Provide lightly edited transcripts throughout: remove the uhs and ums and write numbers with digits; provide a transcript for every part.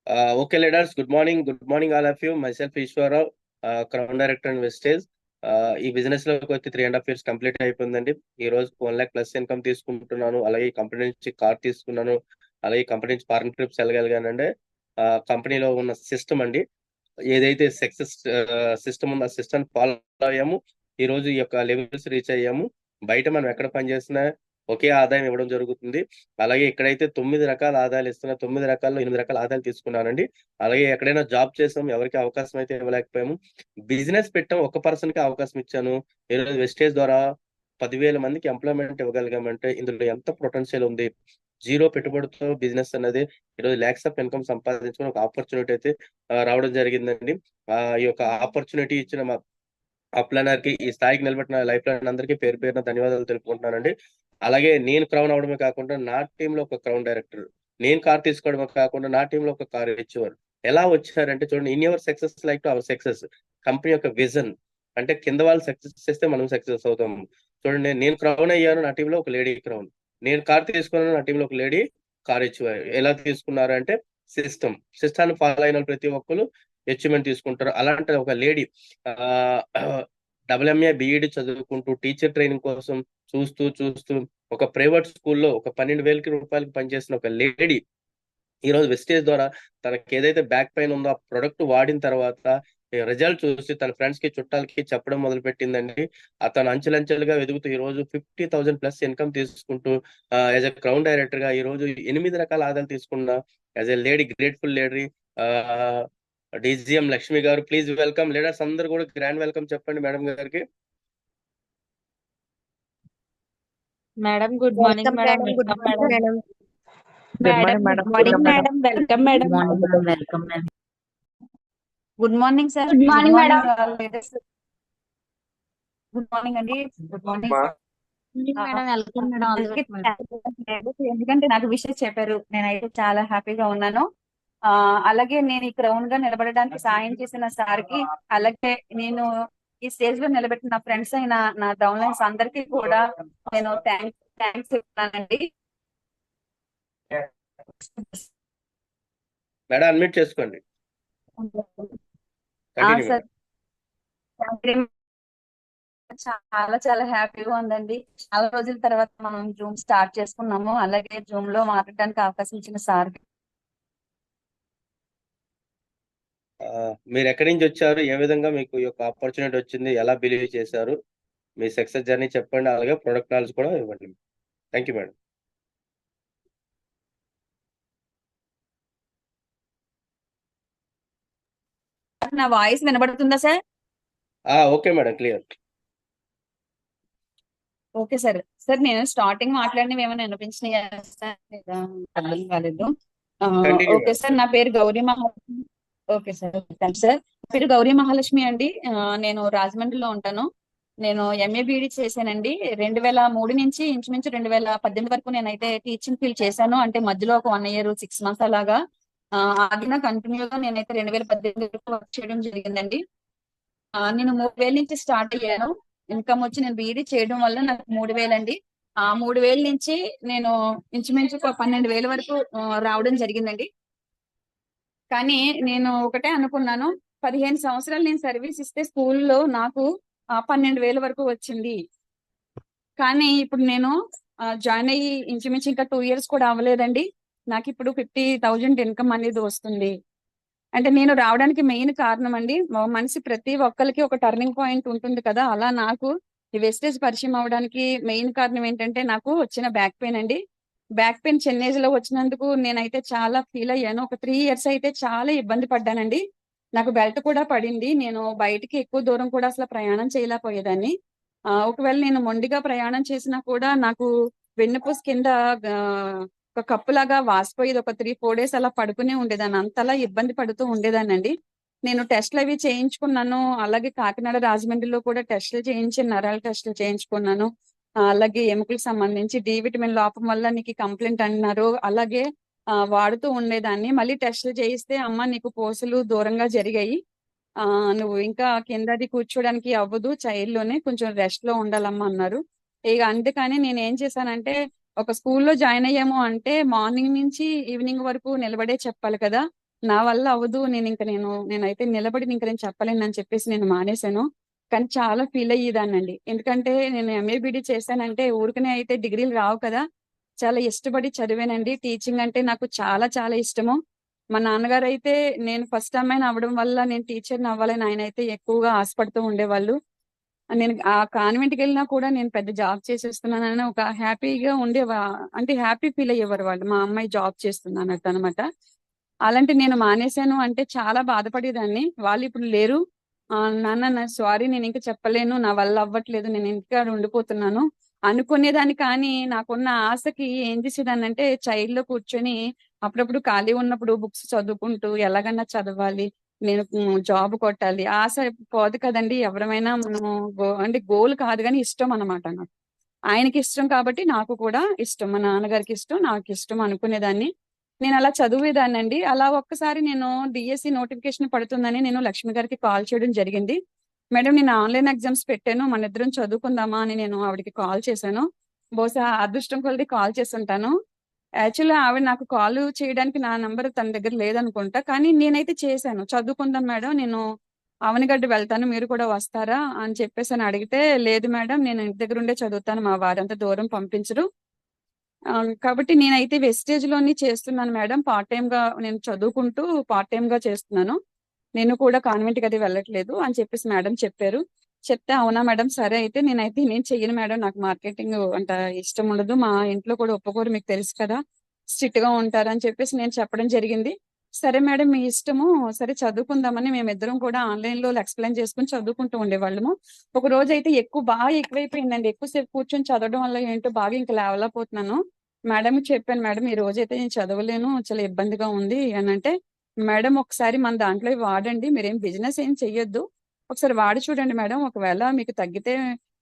Okay, leaders. Good morning. Good morning, all of you. Myself, Ishwarao, Crown Director and Vestage. ఈ business లోకి వచ్చి 3.5 years complete అయిపోయిందండి. ఈ రోజు 1 lakh+ ఇన్కమ్ తీసుకుంటున్నాను. అలాగే కంపెనీ నుంచి కార్ తీసుకున్నాను. అలాగే కంపెనీ నుంచి ఫారెన్ ట్రిప్స్ వెళ్ళగలిగానండి. కంపెనీలో ఉన్న సిస్టమ్ అండి, ఏదైతే సక్సెస్ సిస్టమ్ ఉందో ఆ సిస్టమ్ ఫాలో అయ్యాము. ఈ రోజు ఈ యొక్క లెవెల్స్ రీచ్ అయ్యాము. బయట మనం ఎక్కడ పనిచేసినా ఒకే ఆదాయం ఇవ్వడం జరుగుతుంది. అలాగే ఇక్కడైతే 9 రకాల ఆదాయాలు ఇస్తున్నా, 9 రకాల్లో 8 రకాల ఆదాయాలు తీసుకున్నానండి. అలాగే ఎక్కడైనా జాబ్ చేసాం, ఎవరికి అవకాశం అయితే ఇవ్వలేకపోయాము. బిజినెస్ పెట్టాం, ఒక పర్సన్ కి అవకాశం ఇచ్చాను. ఈరోజు వెస్టేజ్ ద్వారా 10,000 మందికి ఎంప్లాయ్మెంట్ ఇవ్వగలిగామంటే ఇందులో ఎంత పొటెన్షియల్ ఉంది. జీరో పెట్టుబడితో బిజినెస్ అనేది ఈరోజు ల్యాక్స్ ఆఫ్ ఇన్కమ్ సంపాదించుకుని ఒక ఆపర్చునిటీ అయితే రావడం జరిగిందండి. ఈ యొక్క ఆపర్చునిటీ ఇచ్చిన మా అప్లైనర్ కి, ఈ స్థాయికి నిలబెట్టిన లైఫ్ లైన్ అందరికీ పేరు పేరున ధన్యవాదాలు తెలుపుకుంటున్నానండి. అలాగే నేను క్రౌన్ అవడమే కాకుండా నా టీమ్ లో ఒక క్రౌన్ డైరెక్టర్, నేను కార్ తీసుకోవడమే కాకుండా నా టీమ్ లో ఒక కార్ ఇచ్చేవారు. ఎలా వచ్చారంటే చూడండి, in your success like to our success. Company యొక్క విజన్ అంటే కింద వాళ్ళు సక్సెస్ చేస్తే మనం సక్సెస్ అవుతాము. చూడండి, నేను క్రౌన్ అయ్యాను, నా టీంలో ఒక లేడీ క్రౌన్. నేను కార్ తీసుకున్నాను, నా టీంలో ఒక లేడీ కార్ ఇచ్చేవారు. ఎలా తీసుకున్నారు అంటే సిస్టాన్ని ఫాలో అయిన ప్రతి ఒక్కరు అచీవ్మెంట్ తీసుకుంటారు. అలాంటి ఒక లేడీ డబుల్ఎంఏ బిఈడి చదువుకుంటూ టీచర్ ట్రైనింగ్ కోసం చూస్తూ చూస్తూ ఒక ప్రైవేట్ స్కూల్లో ఒక 12,000 రూపాయలకి పనిచేసిన ఒక లేడీ ఈ రోజు వెస్టేజ్ ద్వారా తనకి ఏదైతే బ్యాక్ పెయిన్ ఉందో ఆ ప్రొడక్ట్ వాడిన తర్వాత రిజల్ట్ చూసి తన ఫ్రెండ్స్ కి, చుట్టాలకి చెప్పడం మొదలు పెట్టిందండి. అతను అంచెలంచెలుగా ఎదుగుతూ ఈ రోజు 50,000+ ఇన్కమ్ తీసుకుంటూ యాజ్ ఎ క్రౌన్ డైరెక్టర్ గా ఈ రోజు 8 రకాల ఆదాయాలు తీసుకున్న as a lady, grateful lady DGM Lakshmi గారు. Please welcome. లీడర్స్ అందరూ కూడా గ్రాండ్ వెల్కమ్ చెప్పండి మేడం గారికి. Madam good morning welcome madam. Madam. Good welcome morning madam. Madam. Madam good morning madam. Welcome madam. Morning madam. Welcome madam. Good morning sir. Good morning madam. Good morning అండి. Good morning madam. Welcome madam. All the best madam. ఎందుకంటే నాకు విషయం చెప్పారు, నేనైతే చాలా హ్యాపీగా ఉన్నాను. అలాగే నేను ఈ క్రౌన్ గా నిలబడడానికి సాయం చేసిన సార్ కి, అలాగే నేను ఈ స్టేజ్ లో నిలబెట్టిన నా ఫ్రెండ్స్ అయిన నా డౌన్ లైన్స్ అందరికీ కూడా నేను థ్యాంక్స్ చెప్తున్నానండి. మేడం అడ్మిట్ చేసుకోండి. Continue, సార్ చాలా చాలా హ్యాపీగా ఉందండి. చాలా రోజుల తర్వాత మనం జూమ్ స్టార్ట్ చేసుకున్నాము. అలాగే జూమ్ లో మాట్లాడడానికి అవకాశం ఇచ్చిన సార్ మీరు ఎక్కడి నుంచి వచ్చారు, ఏ విధంగా మీకు ఈ యొక్క ఆపర్చునిటీ వచ్చింది, ఎలా బిలీవ్ చేశారు, మీ సక్సెస్ జర్నీ చెప్పండి. అలాగే ప్రొడక్ట్ నాలెడ్జ్ కూడా ఇవ్వండి. Thank you madam. నా వాయిస్ వినబడుతుందా sir? Okay madam, clear. Okay sir. Sir నేను స్టార్టింగ్ మాట్లాడినవి ఏమైనా అనిపించినాయా సార్? అర్థం కాలేదు. Continue, ఓకే సార్, నా పేరు Gauri Mahalakshmi. Okay sir, thanks sir. నా పేరు గౌరీ మహాలక్ష్మి అండి. నేను రాజమండ్రిలో ఉంటాను. నేను ఎంఏ బీఈడి చేశానండి. 2003 నుంచి ఇంచుమించు 2018 వరకు నేనైతే టీచింగ్ ఫీల్డ్ చేశాను. అంటే మధ్యలో ఒక 1 year 6 months అలాగా ఆగిన కంటిన్యూగా నేనైతే 2018 వరకు వర్క్ చేయడం జరిగిందండి. నేను 3,000 నుంచి స్టార్ట్ అయ్యాను. ఇన్కమ్ వచ్చి నేను బీఈడి చేయడం వల్ల నాకు 3,000 అండి. ఆ 3,000 నుంచి నేను ఇంచుమించు 12,000 వరకు రావడం జరిగిందండి. కానీ నేను ఒకటే అనుకున్నాను, 15 సంవత్సరాలు నేను సర్వీస్ ఇస్తే స్కూల్లో నాకు 12,000 వరకు వచ్చింది. కానీ ఇప్పుడు నేను జాయిన్ అయ్యి ఇంచుమించు ఇంకా 2 years కూడా అవ్వలేదండి. నాకు ఇప్పుడు 50,000 ఇన్కమ్ అనేది వస్తుంది. అంటే నేను రావడానికి మెయిన్ కారణం అండి, మనిషి ప్రతి ఒక్కరికి ఒక టర్నింగ్ పాయింట్ ఉంటుంది కదా, అలా నాకు ఈ వెస్టేజ్ పరిచయం అవడానికి మెయిన్ కారణం ఏంటంటే నాకు వచ్చిన బ్యాక్ పెయిన్ అండి. బ్యాక్ పెయిన్ చిన్న ఏజ్ లో వచ్చినందుకు నేనైతే చాలా ఫీల్ అయ్యాను. ఒక 3 years అయితే చాలా ఇబ్బంది పడ్డానండి. నాకు బెల్ట్ కూడా పడింది. నేను బయటికి ఎక్కువ దూరం కూడా అసలు ప్రయాణం చేయలేకపోయేదాన్ని. ఒకవేళ నేను మొండిగా ప్రయాణం చేసినా కూడా నాకు వెన్నుపూస కింద ఒక కప్పులాగా వాసిపోయేది. ఒక 3-4 days అలా పడుకునే ఉండేదాన్ని. అంతలా ఇబ్బంది పడుతూ ఉండేదాన్నండి. నేను టెస్ట్లు అవి చేయించుకున్నాను. అలాగే కాకినాడ, రాజమండ్రిలో కూడా టెస్టులు చేయించి నరాల టెస్టులు చేయించుకున్నాను. అలాగే ఎముకలకు సంబంధించి డి విటమిన్ లోపం వల్ల నీకు కంప్లైంట్ అన్నారు. అలాగే వాడుతూ ఉండేదాన్ని. మళ్ళీ టెస్టులు చేయిస్తే అమ్మ నీకు పోసులు దూరంగా జరిగాయి, నువ్వు ఇంకా కిందది కూర్చోడానికి అవ్వదు, చైర్లోనే కొంచెం రెస్ట్ లో ఉండాలమ్మా అన్నారు. ఇక అందుకని నేను ఏం చేశానంటే, ఒక స్కూల్లో జాయిన్ అయ్యాము అంటే మార్నింగ్ నుంచి ఈవినింగ్ వరకు నిలబడే చెప్పాలి కదా. నా వల్ల అవ్వదు. నేనైతే నిలబడి ఇంక నేను చెప్పలేను అని చెప్పేసి నేను మానేశాను. కానీ చాలా ఫీల్ అయ్యేదాన్నండి. ఎందుకంటే నేను ఎంఏ బీడీ చేశానంటే ఊరికనే అయితే డిగ్రీలు రావు కదా! చాలా ఇష్టపడి చదివానండి. టీచింగ్ అంటే నాకు చాలా చాలా ఇష్టము. మా నాన్నగారైతే నేను ఫస్ట్ అమ్మాయిని అవ్వడం వల్ల నేను టీచర్‌ని అవ్వాలని ఆయనైతే ఎక్కువగా ఆశపడుతూ ఉండేవాళ్ళు. నేను ఆ కాన్వెంట్‌కెళ్ళినా కూడా నేను పెద్ద జాబ్ చేసేస్తున్నానని ఒక హ్యాపీగా అంటే హ్యాపీ ఫీల్ అయ్యేవారు వాళ్ళు. మా అమ్మాయి జాబ్ చేస్తుంది అన్నట్టనమాట. అలాంటి నేను మానేశాను అంటే చాలా బాధపడేదాన్ని. వాళ్ళిప్పుడు లేరు. నాన్న సారీ నేనింక చెప్పలేను. నా వల్ల అవ్వట్లేదు. నేను ఇంటికాడ ఉండిపోతున్నాను అనుకునేదాన్ని కానీ, నాకున్న ఆశకి ఏం చేసేదాన్నంటే చైర్‌లో కూర్చొని అప్పుడప్పుడు ఖాళీ ఉన్నప్పుడు బుక్స్ చదువుకుంటూ ఎలాగన్నా చదవాలి. నేను జాబ్ కొట్టాలి. ఆశ పోదు కదండీ! ఎవరమైనా మనము అంటే గోల్ కాదు గానీ ఇష్టం అన్నమాట నాకు. ఆయనకిష్టం కాబట్టి నాకు కూడా ఇష్టం. మా నాన్నగారికి ఇష్టం, నాకిష్టం అనుకునేదాన్ని. నేనలా చదివేదాన్నండి. అలా ఒక్కసారి నేను డీఎస్సీ నోటిఫికేషన్ పడుతుందని నేను లక్ష్మి గారికి కాల్ చేయడం జరిగింది. మేడం నేను ఆన్‌లైన్ ఎగ్జామ్స్ పెట్టాను. మనిద్దరం చదువుకుందామా అని నేను ఆవిడకి కాల్ చేశాను. బహుశా అదృష్టం కొలది కాల్ చేసుంటాను. యాక్చువల్‌గా ఆవిడ నాకు కాల్ చేయడానికి నా నంబర్ తన దగ్గర లేదనుకుంటా. కానీ నేనైతే చేశాను. చదువుకుందాం మేడం నేను అవనిగడ్డ వెళ్తాను. మీరు కూడా వస్తారా? అని చెప్పేసని అడిగితే, లేదు మేడం నేను ఇంటి దగ్గరుండే చదువుతాను. మా వారంత దూరం పంపించరు. కాబట్టి నేనైతే వెస్టేజ్‌లోని చేస్తున్నాను మేడం. పార్ట్ టైమ్‌గా నేను చదువుకుంటూ పార్ట్ టైమ్‌గా చేస్తున్నాను. నేను కూడా కాన్వెంట్‌కి అది వెళ్ళట్లేదు అని చెప్పేసి మేడం చెప్పారు. చెప్తే అవునా మేడం సరే అయితే నేనైతే నేను చెయ్యను మేడం. నాకు మార్కెటింగ్ అంత ఇష్టం ఉండదు. మా ఇంట్లో కూడా ఒప్పుకోరు మీకు తెలుసు కదా! స్ట్రిక్ట్‌గా ఉంటారని చెప్పేసి నేను చెప్పడం జరిగింది. సరే మేడం మీ ఇష్టము. సరే చదువుకుందామని మేమిద్దరం కూడా ఆన్‌లైన్‌లో ఎక్స్‌ప్లెయిన్ చేసుకొని చదువుకుంటూ ఉండేవాళ్ళము. ఒకరోజైతే బాగా ఎక్కువైపోయిందండి. ఎక్కువ సేపు కూర్చొని చదవడం వల్ల ఏంటో బాగా ఇంక లేవలేకపోతున్నాను. మేడంకి చెప్పాను. మేడం ఈ రోజైతే నేను చదవలేను. చాలా ఇబ్బందిగా ఉంది అనంటే, మేడం ఒకసారి మన దాంట్లో ఇవి వాడండి. మీరేం బిజినెస్ ఏం చెయ్యొద్దు. ఒకసారి వాడి చూడండి మేడం. ఒకవేళ మీకు తగ్గితే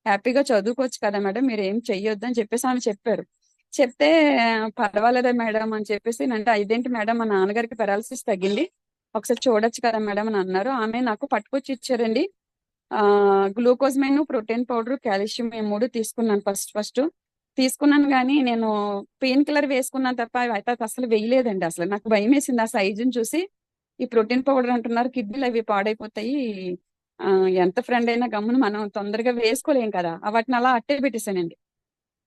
హ్యాపీగా చదువుకోవచ్చు కదా మేడం. మీరేం చెయ్యొద్దు అని చెప్పేసి ఆమె చెప్పారు. చెప్తే పర్వాలేదా మేడం అని చెప్పేసి అంటే ఇదేంటి మేడం మా నాన్నగారికి పారాలిసిస్ తగ్గింది. ఒకసారి చూడొచ్చు కదా మేడం అని అన్నారు. ఆమె నాకు పట్టుకొచ్చి ఇచ్చారండి. గ్లూకోజ్‌మైన్, ప్రోటీన్ పౌడర్, కాల్షియం ఈ 3 తీసుకున్నాను ఫస్ట్. తీసుకున్నాను గానీ, నేను పెయిన్ కిల్లర్ వేసుకున్నాను తప్ప అవైతే అసలు వేయలేదండి అసలు. నాకు భయమేసింది ఆ సైజుని చూసి. ఈ ప్రోటీన్ పౌడర్ అంటున్నారు కిడ్నీలవి పాడైపోతాయి. ఎంత ఫ్రెండ్ అయినా గమ్మున మనం తొందరగా వేసుకోలేం కదా! వాటిని అలా అట్టే పెట్టేసానండి.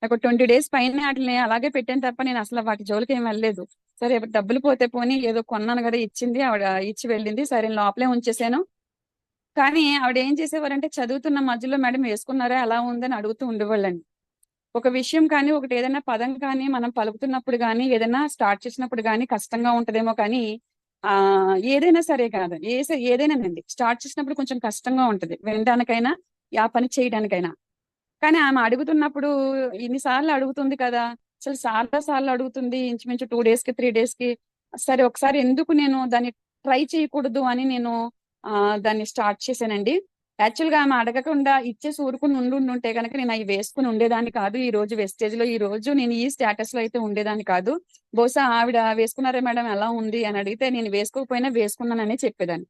నాకు 20 డేస్ పైనే ఆటిలిని అలాగే పెట్టాను తప్ప నేనసల వాటి జోలికేం వెళ్ళలేదు. సరే డబ్బులు పోతే పోనీ ఏదో కొన్నాను గదా! ఇచ్చింది ఆవిడ ఇచ్చి వెళ్ళింది. సరే లోపలే ఉంచేసాను. కానీ ఆవిడేం చేసేవారంటే చదువుతున్న మధ్యలో మేడం వేసుకున్నారా? ఎలా ఉందని అడుగుతూ ఉండేవాళ్ళండి. ఒక విషయం కానీ, ఒకటేదైనా పదం కానీ, మనం పలుకుతున్నప్పుడు గానీ, ఏదైనా స్టార్ట్ చేసినప్పుడు గానీ కష్టంగా ఉంటదేమో కానీ, ఏదైనా సరే కాదు. ఏదైనానండి. స్టార్ట్ చేసినప్పుడు కొంచెం కష్టంగా ఉంటది. వినడానికైనా, ఆ పని చేయడానికైనా. కానీ ఆమె అడుగుతున్నప్పుడు ఇన్ని సార్లు అడుగుతుంది కదా! అసలు చాలా సార్లు అడుగుతుంది. ఇంచుమించు 2 డేస్‌కి, 3 డేస్‌కి. సరే ఒకసారి ఎందుకు నేను దాన్ని ట్రై చేయకూడదు అని నేను దాన్ని స్టార్ట్ చేశానండి. యాక్చువల్‌గా ఆమె అడగకుండా ఇచ్చేసి ఊరుకొని ఉండుంటే గనక నేను అయి వేసుకొని ఉండేదాన్ని కాదు. ఈరోజు వెస్టేజ్‌లో ఈరోజు నేను ఈ స్టేటస్‌లో అయితే ఉండేదాన్ని కాదు. బహుశా ఆవిడ వేసుకున్నారా మేడం ఎలా ఉంది అని అడిగితే నేను వేసుకోకపోయినా వేసుకున్నాననే చెప్పేదాన్ని.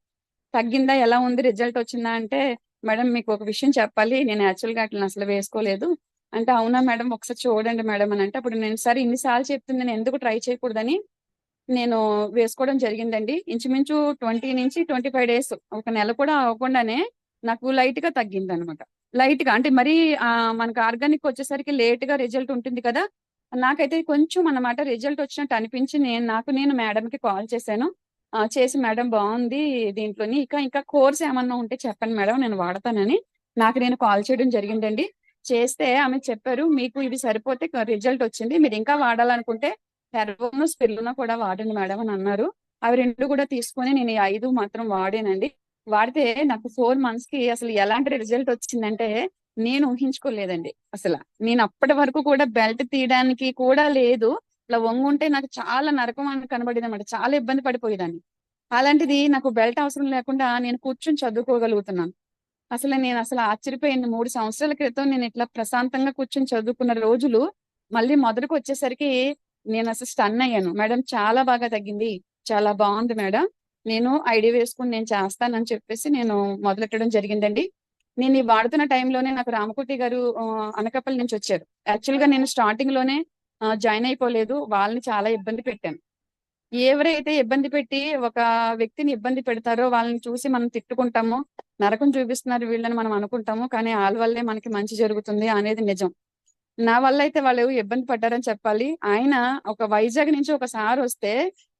తగ్గిందా? ఎలా ఉంది? రిజల్ట్ వచ్చిందా? అంటే, మేడం మీకు ఒక విషయం చెప్పాలి. నేను యాక్చువల్‌గా ఆటిలిని అసలు వేసుకోలేదు. అంటే, అవునా మేడం ఒకసారి చూడండి మేడం అనంటే, అప్పుడు నేను సరే ఇన్ని సార్లు చెప్తుంది నేను ఎందుకు ట్రై చేయకూడదని నేను వేసుకోవడం జరిగిందండి. ఇంచుమించు 20-25 డేస్ ఒక నెల కూడా అవ్వకుండానే నాకు లైట్‌గా తగ్గిందనమాట. లైట్‌గా అంటే మరీ మనకు ఆర్గానిక్ వచ్చేసరికి లేట్‌గా రిజల్ట్ ఉంటుంది కదా! నాకైతే కొంచెం అన్నమాట రిజల్ట్ వచ్చినట్టు అనిపించి నేను మేడంకి కాల్ చేశాను. చేసి మేడం బావుంది దీంట్లోని ఇంకా కోర్స్ ఏమన్నా ఉంటే చెప్పండి మేడం నేను వాడతానని నాకు నేను కాల్ చేయడం జరిగిందండి. చేస్తే ఆమె చెప్పారు, "మీకు ఇవి సరిపోతే రిజల్ట్ వచ్చింది. మీరు ఇంకా వాడాలనుకుంటే హెర్బోను, స్పిరులినా కూడా వాడండి మేడం" అని అన్నారు. అవి 2 కూడా తీసుకొని నేను ఈ 5 మాత్రం వాడానండి. వాడితే నాకు 4 మంత్స్‌కి అసలు ఎలాంటి రిజల్ట్ వచ్చిందంటే నేను ఊహించుకోలేదండి అసల. నేను అప్పటి వరకు కూడా బెల్ట్ తీయడానికి కూడా లేదు. ఇట్లా వంగుంటే నాకు చాలా నరకం అని కనబడేదన్నమాట. చాలా ఇబ్బంది పడిపోయేదాన్ని. అలాంటిది నాకు బెల్ట్ అవసరం లేకుండా నేను కూర్చొని చదువుకోగలుగుతున్నాను. నేనసలు ఆశ్చర్యపోయాను. 3 సంవత్సరాల క్రితం నేనిట్లా ప్రశాంతంగా కూర్చొని చదువుకున్న రోజులు మళ్ళీ మొదలుకొచ్చేసరికి నేనసలు స్టన్ అయ్యాను. మేడం చాలా బాగా తగ్గింది. చాలా బావుంది మేడం. నేను ఐడీ వేసుకొని నేను చేస్తానని చెప్పేసి నేను మొదలెట్టడం జరిగిందండి. నేను ఈ వాడుతున్న టైంలోనే నాకు రామకోటి గారు అనకాపల్లి నుంచొచ్చారు. యాక్చువల్‌గా నేను స్టార్టింగ్‌లోనే జాయిన్ అయిపోలేదు. వాళ్ళని చాలా ఇబ్బంది పెట్టాను. ఎవరైతే ఇబ్బంది పెట్టి ఒక వ్యక్తిని ఇబ్బంది పెడతారో వాళ్ళని చూసి మనం తిట్టుకుంటాము, నరకం చూపిస్తున్నారు వీళ్ళని మనం అనుకుంటాము, కానీ వాళ్ళ వల్లే మనకి మంచి జరుగుతుంది అనేది నిజం. నా వల్ల అయితే వాళ్ళు ఇబ్బంది పడ్డారని చెప్పాలి. ఆయన ఒక వైజాగ్ నుంచి ఒకసారి వస్తే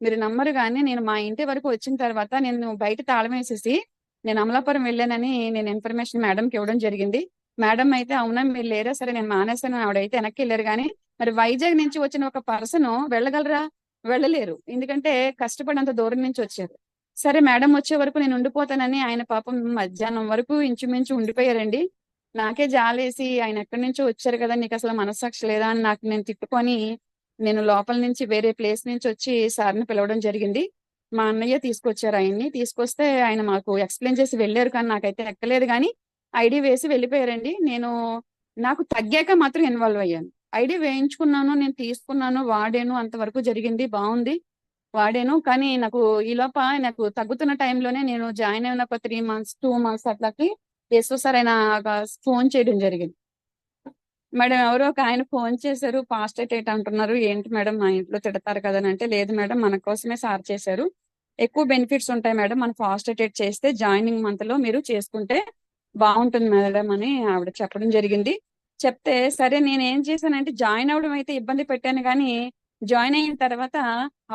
మీరు నమ్మరు, కానీ నేను మా ఇంటి వరకు వచ్చిన తర్వాత నేను బయట తాళం వేసేసి నేను అమలాపురం వెళ్ళానని నేను ఇన్ఫర్మేషన్ మేడంకి ఇవ్వడం జరిగింది. మేడం అయితే అవునా మీరు లేరా, సరే నేను మానేశాను, ఆవిడైతే వెనక్కి వెళ్ళారు. కానీ మరి వైజాగ్ నుంచి వచ్చిన ఒక పర్సన్ వెళ్ళగలరా? వెళ్ళలేరు, ఎందుకంటే కష్టపడినంత దూరం నుంచి వచ్చారు. సరే మేడం వచ్చే వరకు నేను ఉండిపోతానని ఆయన పాపం మధ్యాహ్నం వరకు ఇంచుమించు ఉండిపోయారండి. నాకే జాలేసి ఆయన ఎక్కడి నుంచో వచ్చారు కదా, నీకు అసలు మనస్సాక్షి లేదా అని నాకు నేను తిట్టుకొని నేను లోపల నుంచి వేరే ప్లేస్ నుంచి వచ్చి సార్ని పిలవడం జరిగింది. మా అన్నయ్య తీసుకొచ్చారు, ఆయన్ని తీసుకొస్తే ఆయన మాకు ఎక్స్ప్లెయిన్ చేసి వెళ్ళారు, కానీ నాకైతే ఎక్కలేదు. కానీ ఐడి వేసి వెళ్ళిపోయారండి. నాకు తగ్గాక మాత్రం ఇన్వాల్వ్ అయ్యాను. ఐడి వేయించుకున్నాను, నేను తీసుకున్నాను, వాడాను, అంతవరకు జరిగింది, బాగుంది, వాడాను. కానీ నాకు తగ్గుతున్న టైంలోనే నేను జాయిన్ అయిన ఒక 3 months 2 months అట్లాకి సార్ ఆయన ఫోన్ చేయడం జరిగింది. మేడం ఎవరో ఒక ఆయన ఫోన్ చేశారు, పాస్టేట్ అంటున్నారు, ఏంటి మేడం మా ఇంట్లో తిడతారు కదా అని అంటే, లేదు మేడం మన కోసమే సార్ చేశారు, ఎక్కువ బెనిఫిట్స్ ఉంటాయి మేడం మన ఫాస్టేట్ చేస్తే, జాయినింగ్ మంత్ లో మీరు చేసుకుంటే బాగుంటుంది మేడం అని ఆవిడ చెప్పడం జరిగింది. చెప్తే సరే నేను ఏం చేశానంటే జాయిన్ అవడం అయితే ఇబ్బంది పెట్టాను, కానీ జాయిన్ అయిన తర్వాత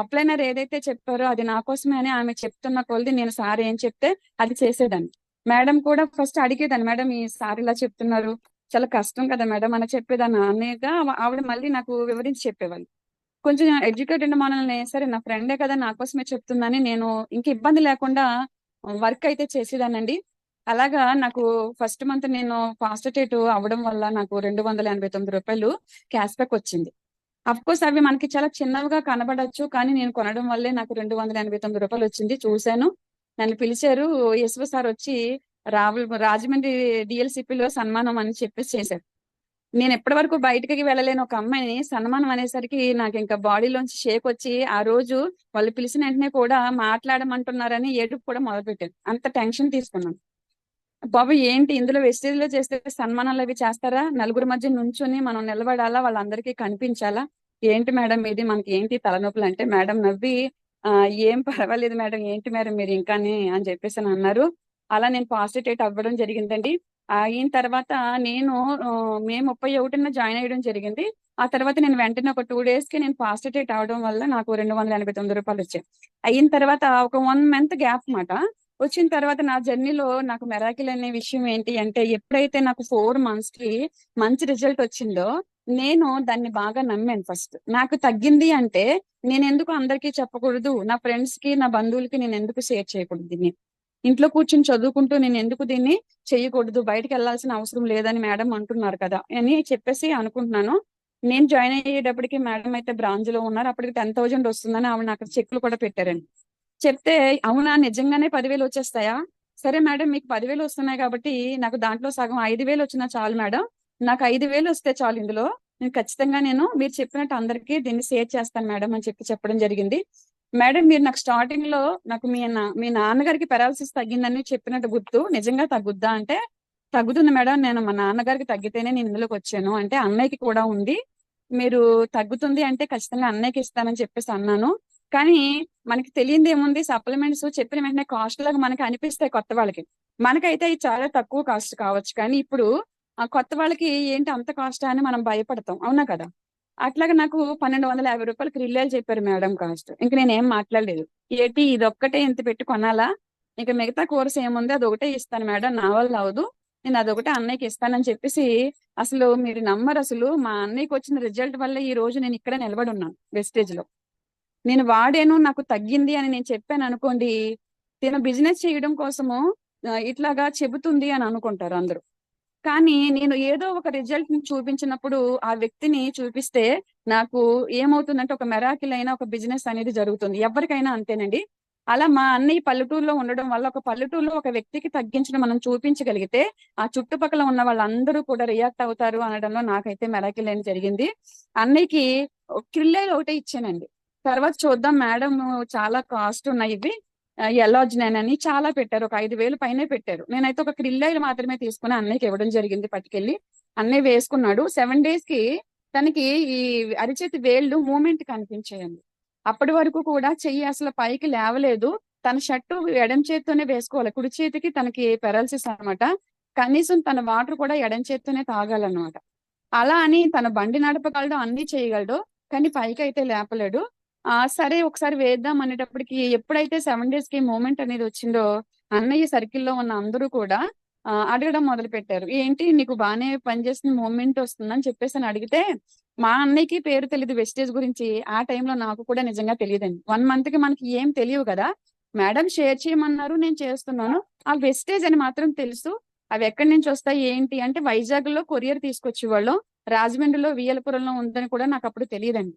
అప్లైనర్ ఏదైతే చెప్పారో అది నా కోసమే అని ఆమె చెప్తున్న కొలది నేను సార్ ఏం చెప్తే అది చేసేదాన్ని. మేడం కూడా ఫస్ట్ అడిగేదాన్ని, మేడం ఈ సార్ ఇలా చెప్తున్నారు, చాలా కష్టం కదా మేడం అని చెప్పేదాన్ని. అనేక ఆవిడ మళ్ళీ నాకు వివరించి చెప్పేవాళ్ళు. కొంచెం ఎడ్యుకేటెడ్ మనల్ని, సరే నా ఫ్రెండే కదా నా కోసమే చెప్తుందని నేను ఇంక ఇబ్బంది లేకుండా వర్క్ అయితే చేసేదానండి. అలాగా నాకు ఫస్ట్ మంత్ నేను ఫాస్టేట్ అవ్వడం వల్ల నాకు 289 రూపాయలు క్యాష్ బ్యాక్ వచ్చింది. అఫ్ కోర్స్ అవి మనకి చాలా చిన్నవిగా కనబడచ్చు, కానీ నేను కొనడం వల్లే నాకు 289 రూపాయలు వచ్చింది. చూశాను, నన్ను పిలిచారు, యశ్వ సార్ వచ్చి రాజమండ్రి డిఎల్సిపిలో సన్మానం అని చెప్పేసి చేశారు. నేను ఎప్పటి వరకు బయటకి వెళ్ళలేని ఒక అమ్మాయిని సన్మానం అనేసరికి నాకు ఇంకా బాడీలోంచి షేక్ వచ్చి ఆ రోజు వాళ్ళు పిలిచిన వెంటనే కూడా మాట్లాడమంటున్నారని ఏడుపు కూడా మొదలుపెట్టాను. అంత టెన్షన్ తీసుకున్నాను. బాబు ఏంటి ఇందులో వెస్టేజ్ లో చేస్తే సన్మానాలు అవి చేస్తారా, నలుగురి మధ్య నుంచుని మనం నిలబడాలా, వాళ్ళందరికీ కనిపించాలా, ఏంటి మేడం ఇది మనకి ఏంటి తలనొప్పులు అంటే, మేడం నవ్వి ఏం పర్వాలేదు మేడం, ఏంటి మేడం మీరు ఇంకాని అని చెప్పేసి అని అన్నారు. అలా నేను ఫాస్టేట్ అవ్వడం జరిగిందండి. అయిన తర్వాత నేను మే 31న జాయిన్ అయ్యడం జరిగింది. ఆ తర్వాత నేను వెంటనే ఒక 2 days కి నేను ఫాస్టేట్ అవడం వల్ల నాకు 289 రూపాయలు వచ్చాయి. అయిన తర్వాత ఒక 1 month గ్యాప్ మాట. వచ్చిన తర్వాత నా జర్నీలో నాకు మెరాకిల్ అనే విషయం ఏంటి అంటే, ఎప్పుడైతే నాకు 4 months కి మంచి రిజల్ట్ వచ్చిందో నేను దాన్ని బాగా నమ్మాను. ఫస్ట్ నాకు తగ్గింది అంటే నేను ఎందుకు అందరికీ చెప్పకూడదు, నా ఫ్రెండ్స్ కి నా బంధువులకి నేను ఎందుకు షేర్ చేయకూడదు, దీన్ని ఇంట్లో కూర్చుని చదువుకుంటూ నేను ఎందుకు దీన్ని చేయకూడదు, బయటకు వెళ్లాల్సిన అవసరం లేదని మేడం అంటున్నారు కదా అని చెప్పేసి అనుకుంటున్నాను. నేను జాయిన్ అయ్యేటప్పటికి మేడం అయితే బ్రాంచ్ లో ఉన్నారు, అప్పటికి 10,000 వస్తుందని ఆవిడ నాకు చెక్లు కూడా పెట్టారండి. చెప్తే అవునా నిజంగానే 10,000 వచ్చేస్తాయా, సరే మేడం మీకు 10,000 వస్తున్నాయి కాబట్టి నాకు దాంట్లో సగం 5,000 వచ్చినా చాలు మేడం, నాకు 5,000 వస్తే చాలు, ఇందులో నేను ఖచ్చితంగా మీరు చెప్పినట్టు అందరికీ దీన్ని షేర్ చేస్తాను మేడం అని చెప్పడం జరిగింది. మేడం మీరు నాకు స్టార్టింగ్ లో నాకు మీ నాన్నగారికి పెరాలసిస్ తగ్గిందని చెప్పినట్టు గుర్తు, నిజంగా తగ్గుద్దా అంటే, తగ్గుతుంది మేడం, నేను మా నాన్నగారికి తగ్గితేనే నేను ఇందులోకి వచ్చాను అంటే, అన్నయ్యకి కూడా ఉంది, మీరు తగ్గుతుంది అంటే ఖచ్చితంగా అన్నయ్యకి ఇస్తానని చెప్పేసి అన్నాను. కానీ మనకి తెలియంది ఏముంది, సప్లిమెంట్స్ చెప్పిన వెంటనే కాస్ట్ లాగా మనకి అనిపిస్తాయి కొత్త వాళ్ళకి, మనకైతే ఇది చాలా తక్కువ కాస్ట్ కావచ్చు, కానీ ఇప్పుడు ఆ కొత్త వాళ్ళకి ఏంటి అంత కాస్ట్ అని మనం భయపడతాం, అవునా కదా. అట్లాగా నాకు 1,250 రూపాయలకి రిల్లేలు చెప్పారు మేడం కాస్ట్. ఇంక నేనేం మాట్లాడలేదు, ఏంటి ఇదొక్కటే ఎంత పెట్టి కొనాలా, ఇక మిగతా కోర్స్ ఏముంది అది ఒకటే ఇస్తాను మేడం, నా వల్ల అవదు, నేను అదొకటే అన్నయ్యకి ఇస్తానని చెప్పేసి, అసలు మీరు నమ్మరు, అసలు మా అన్నయ్యకి వచ్చిన రిజల్ట్ వల్ల ఈ రోజు నేను ఇక్కడ నిలబడి ఉన్నాను వెస్టేజ్ లో. నేను వాడాను నాకు తగ్గింది అని నేను చెప్పాను అనుకోండి, తిన బిజినెస్ చేయడం కోసము ఇట్లాగా చెబుతుంది అని అనుకుంటారు అందరూ. కానీ నేను ఏదో ఒక రిజల్ట్ ని చూపించినప్పుడు ఆ వ్యక్తిని చూపిస్తే నాకు ఏమవుతుందంటే ఒక మెరాకిల్ అయినా ఒక బిజినెస్ అనేది జరుగుతుంది, ఎవరికైనా అంతేనండి. అలా మా అన్నయ్య పల్లెటూరులో ఉండడం వల్ల ఒక పల్లెటూరులో ఒక వ్యక్తికి తగ్గించడం మనం చూపించగలిగితే ఆ చుట్టుపక్కల ఉన్న వాళ్ళందరూ కూడా రియాక్ట్ అవుతారు అనడంలో నాకైతే మెరాకిల్ అని జరిగింది. అన్నయ్యకి క్రిల్లేలు ఒకటే ఇచ్చానండి. తర్వాత చూద్దాం మేడం, చాలా కాస్ట్ ఉన్నాయి ఇవి, ఎలాజినైన్ అని చాలా పెట్టారు, ఒక 5,000 పైనే పెట్టారు. నేనైతే ఒక క్రిల్లాయిలు మాత్రమే తీసుకుని అన్నయ్యకి ఇవ్వడం జరిగింది పట్టుకెళ్ళి. అన్నయ్య వేసుకున్నాడు. 7 days కి తనకి ఈ అరిచేతి వేళ్ళు మూమెంట్ కనిపించాయండి. అప్పటి వరకు కూడా చెయ్యి అసలు పైకి లేవలేదు. తన షర్టు ఎడమ చేత్తోనే వేసుకోవాలి. కుడి చేతికి తనకి పెరాలసిస్ అన్నమాట. కనీసం తన వాటర్ కూడా ఎడమ చేత్తోనే తాగాలన్నమాట. అలా అని తన బండి నడపగలడు, అన్ని చేయగలడు. కానీ పైకైతే లేపలేడు. సరే ఒకసారి వేద్దాం అనేటప్పటికి ఎప్పుడైతే 7 డేస్ కి మూవ్‌మెంట్ అనేది వచ్చిందో, అన్నయ్య సర్కిల్‌లో ఉన్న అందరూ కూడా అడగడం మొదలుపెట్టారు. "ఏంటి నీకు బానే పనిచేస్తుంది, మూవ్‌మెంట్ వస్తుందని" చెప్పేసని అడిగితే, మా అన్నయ్యకి పేరు తెలీదు వెస్టేజ్ గురించి. ఆ టైంలో నాకు కూడా నిజంగా తెలీదండి. 1 మంత్‌కి మనకి ఏం తెలియవు కదా! మేడం షేర్ చేయమన్నారు, నేను చేస్తున్నాను. ఆ వెస్టేజ్ అని మాత్రం తెలుసు. అవి ఎక్కడి నుంచి వస్తాయి ఏంటి అంటే వైజాగ్‌లో కొరియర్ తీసుకొచ్చేవాళ్ళం. రాజమండ్రిలో, వియ్యలపురంలో ఉందని కూడా నాకప్పుడు తెలీదండి.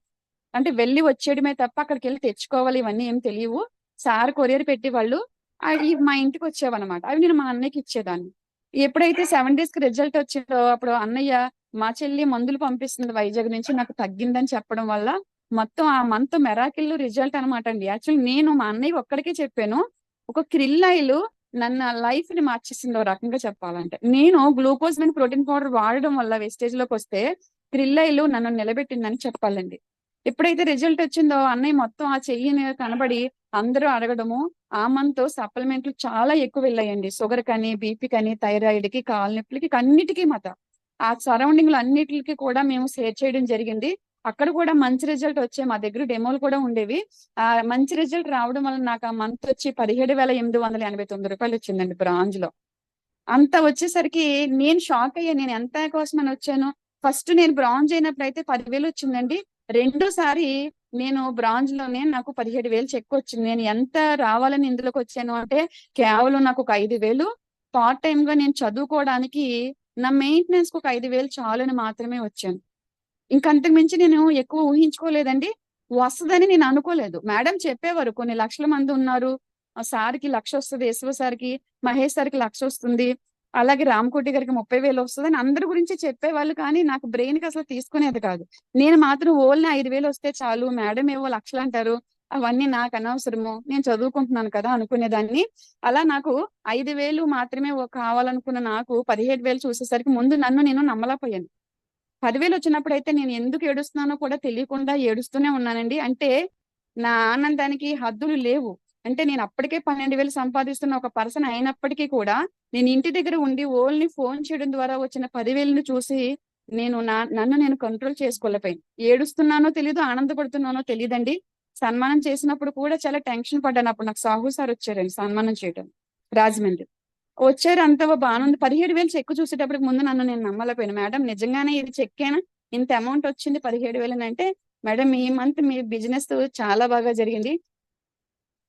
అంటే వెళ్లి వచ్చేయడమే తప్ప అక్కడికెళ్లి తెచ్చుకోవాలి ఇవన్నీ ఏం తెలియవు. సార్ కొరియర్ పెట్టేవాళ్ళు. అవి మా ఇంటికొచ్చేవన్నమాట. అవి నేను మా అన్నయ్యకి ఇచ్చేదాన్ని. ఎప్పుడైతే 7 డేస్‌కి రిజల్ట్ వచ్చిందో అప్పుడు అన్నయ్య మా చెల్లి మందులు పంపిస్తుంది వైజాగ్ నుంచి నాకు తగ్గిందని చెప్పడం వల్ల మొత్తం ఆ మంత్ మిరాకిల్ రిజల్ట్ అనమాట అండి. యాక్చువల్లీ నేను మా అన్నయ్య ఒక్కడికే చెప్పాను. ఒక క్రిల్ ఆయిల్ నన్ను లైఫ్‌ని మార్చేసింది ఓ రకంగా చెప్పాలంటే. నేను గ్లూకోజ్‌మిన్ ప్రోటీన్ పౌడర్ వాడడం వల్ల వెస్టేజ్‌లోకొస్తే క్రిల్ ఆయిల్ నన్ను నిలబెట్టిందని చెప్పాలండి. ఎప్పుడైతే రిజల్ట్ వచ్చిందో అన్నయ్య మొత్తం ఆ చెయ్యిని కనబడి అందరూ అడగడము, ఆ మంత్ సప్లిమెంట్లు చాలా ఎక్కువ వెళ్ళాయండి. షుగర్ కని, బీపీ కని, థైరాయిడ్‌కి, కాళ్ళ నొప్పులకి అన్నిటికి మాట. ఆ సరౌండింగ్‌లో అన్నిట్లికి కూడా మేము షేర్ చేయడం జరిగింది. అక్కడ కూడా మంచి రిజల్ట్ వచ్చాయి. మా దగ్గర డెమోలు కూడా ఉండేవి. మంచి రిజల్ట్ రావడం వల్ల నాకు ఆ మంత్ వచ్చి రూ. 17,889 వచ్చిందండి బ్రాంజ్‌లో. అంత వచ్చేసరికి నేను షాక్ అయ్యాను. నేను ఎంత కోసమని వచ్చాను. ఫస్ట్ నేను బ్రాంజ్ అయినప్పుడైతే 10,000 వచ్చిందండి. రెండోసారి నేను బ్రాంజ్‌లోనే నాకు 17,000 చెక్కొచ్చింది. నేను ఎంత రావాలని ఇందులోకొచ్చాను అంటే కేవలం నాకు ఒక 5,000 పార్ట్ టైమ్‌గా నేను చదువుకోవడానికి నా మెయింటెనెన్స్‌కి ఒక 5,000 చాలని మాత్రమే వచ్చాను. ఇంక అంతకు మించి నేను ఎక్కువ ఊహించుకోలేదండి. వస్తదని నేను అనుకోలేదు. మేడం చెప్పేవారు కొన్ని లక్షల మంది ఉన్నారు. సార్‌కి 1,00,000 వస్తది. ఎస్‌ఓ సార్‌కి, మహేష్ సార్‌కి 1,00,000 వస్తుంది. అలాగే రామకోటి గారికి 30,000 వస్తదని అందరి గురించి చెప్పేవాళ్ళు కానీ నాకు బ్రెయిన్‌కి అసలు తీసుకునేది కాదు. నేను మాత్రం ఓన్లీ 5,000 వస్తే చాలు. మేడం ఏవో లక్షలంటారు. అవన్నీ నాకు అనవసరము. నేను చదువుకుంటున్నాను కదా! అనుకునేదాన్ని. అలా నాకు 5,000 మాత్రమే కావాలనుకున్న నాకు 17,000 చూసేసరికి ముందు నన్ను నేను నమ్మలేకపోయాను. 10,000 వచ్చినప్పుడైతే నేను ఎందుకు ఏడుస్తున్నానో కూడా తెలియకుండా ఏడుస్తూనే ఉన్నానండి. అంటే నా ఆనందానికి హద్దులు లేవు. అంటే నేను అప్పటికే 12,000 సంపాదిస్తున్న ఒక పర్సన్ అయినప్పటికీ కూడా నేను ఇంటి దగ్గర ఉండి ఓన్లీ ఫోన్ చేయడం ద్వారా వచ్చిన 10,000ని చూసి నన్ను నేను కంట్రోల్ చేసుకోలేకపోయాను. ఏడుస్తున్నానో తెలీదు, ఆనందపడుతున్నానో తెలీదండి. సన్మానం చేసినప్పుడు కూడా చాలా టెన్షన్ పడ్డాను. అప్పుడు నాకు సాహు సార్ వచ్చారండి సన్మానం చేయడం రాజమండ్రి. వచ్చారు అంతా బానే ఉంది. 17,000 చెక్ చూసేటప్పటికి ముందు నన్ను నేను నమ్మలేకపోయాను. మేడం నిజంగానే ఇది చెక్కేనా? ఇంత అమౌంట్ వచ్చింది 17,000 అంటే, మేడం ఈ మంత్ మీ బిజినెస్ చాలా బాగా జరిగింది.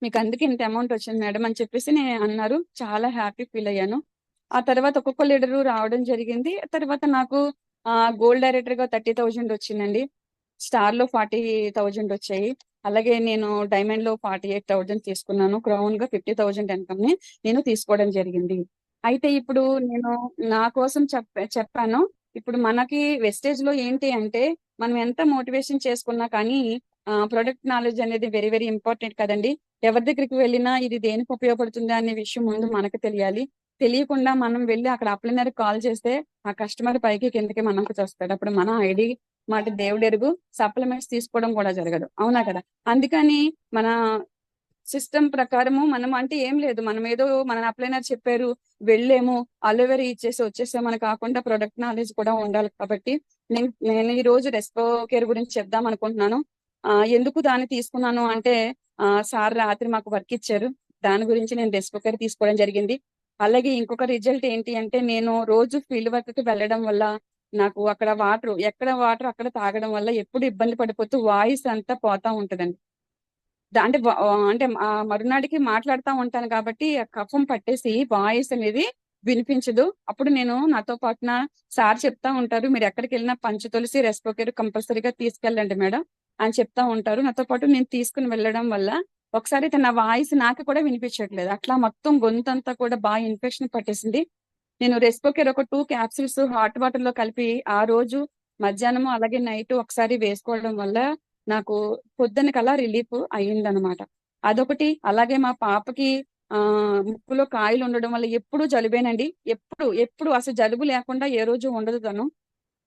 మీకు అందుకే ఇంత అమౌంట్ వచ్చింది మేడం అని చెప్పేసి అన్నారు. చాలా హ్యాపీ ఫీల్ అయ్యాను. ఆ తర్వాత ఒక్కొక్క లీడరు రావడం జరిగింది. తర్వాత నాకు గోల్డ్ డైరెక్టర్‌గా 30,000 వచ్చిందండి. స్టార్‌లో 40,000 వచ్చాయి. అలాగే నేను డైమండ్‌లో 48,000 తీసుకున్నాను. క్రౌన్‌గా 50,000 ఇన్‌కమ్‌ని నేను తీసుకోవడం జరిగింది. అయితే ఇప్పుడు నేను నా కోసం చెప్పాను. ఇప్పుడు మనకి వెస్టేజ్‌లో ఏంటి అంటే, మనం ఎంత మోటివేషన్ చేసుకున్నా కానీ ప్రొడక్ట్ నాలెడ్జ్ అనేది వెరీ వెరీ ఇంపార్టెంట్ కదండీ! ఎవరి దగ్గరికి వెళ్ళినా ఇది దేనికి ఉపయోగపడుతుంది అనే విషయం ముందు మనకు తెలియాలి. తెలియకుండా మనం వెళ్లి అక్కడ అప్లైనర్‌కి కాల్ చేస్తే ఆ కస్టమర్ పైకి కిందకి మనంకి చూస్తాడు. అప్పుడు మన ఐడీ మాట దేవుడెరుగు సప్లిమెంట్స్ తీసుకోవడం కూడా జరగదు. అవునా కదా! అందుకని మన సిస్టమ్ ప్రకారము మనం అంటే ఏం లేదు. మనమేదో మన అప్లైనర్ చెప్పారు, వెళ్ళాము, అలోవెరా ఇచ్చేసి వచ్చేసామని కాకుండా ప్రొడక్ట్ నాలెడ్జ్ కూడా ఉండాలి కాబట్టి, నేను ఈరోజు రెస్పో కేర్ గురించి చెప్దాం అనుకుంటున్నాను. ఎందుకు దాన్ని తీసుకున్నాను అంటే సార్ రాత్రి మాకు వర్క్ ఇచ్చారు. దాని గురించి నేను రెస్పో కేర్ తీసుకోవడం జరిగింది. అలాగే ఇంకొక రిజల్ట్ ఏంటి అంటే, నేను రోజు ఫీల్డ్ వర్క్‌కి వెళ్ళడం వల్ల నాకు అక్కడ ఎక్కడ వాటర్ అక్కడ తాగడం వల్ల ఎప్పుడు ఇబ్బంది పడిపోతూ వాయిస్ అంతా పోతా ఉంటదండి. అంటే మరునాడికి మాట్లాడుతా ఉంటాను కాబట్టి, ఆ కఫం పట్టేసి వాయిస్ అనేది వినిపించదు. అప్పుడు నాతో పాటున సార్ చెప్తా ఉంటారు. "మీరెక్కడికెళ్ళినా పంచతులసి, రెస్పోకేర్ కంపల్సరీగా తీసుకెళ్ళండి మేడం" అని చెప్తా ఉంటారు. నాతో పాటు నేను తీసుకొని వెళ్ళడం వల్ల ఒకసారైతే నా వాయిస్ నాకు కూడా వినిపించట్లేదు. అట్లా మొత్తం గొంతంతా కూడా ఇన్ఫెక్షన్ పట్టేసింది. నేను రెస్పోకేర్ ఒక 2 క్యాప్సూల్స్ హాట్ వాటర్‌లో కలిపి ఆ రోజు మధ్యాహ్నము అలాగే నైట్ ఒకసారి వేసుకోవడం వల్ల నాకు పొద్దునకల్లా రిలీఫ్ అయిందనమాట. అదొకటి. అలాగే మా పాపకి ముక్కులో కాయలుండడం వల్ల ఎప్పుడు జలుబేనండి. ఎప్పుడు అసలు జలుబు లేకుండా ఏ రోజు ఉండదు తను.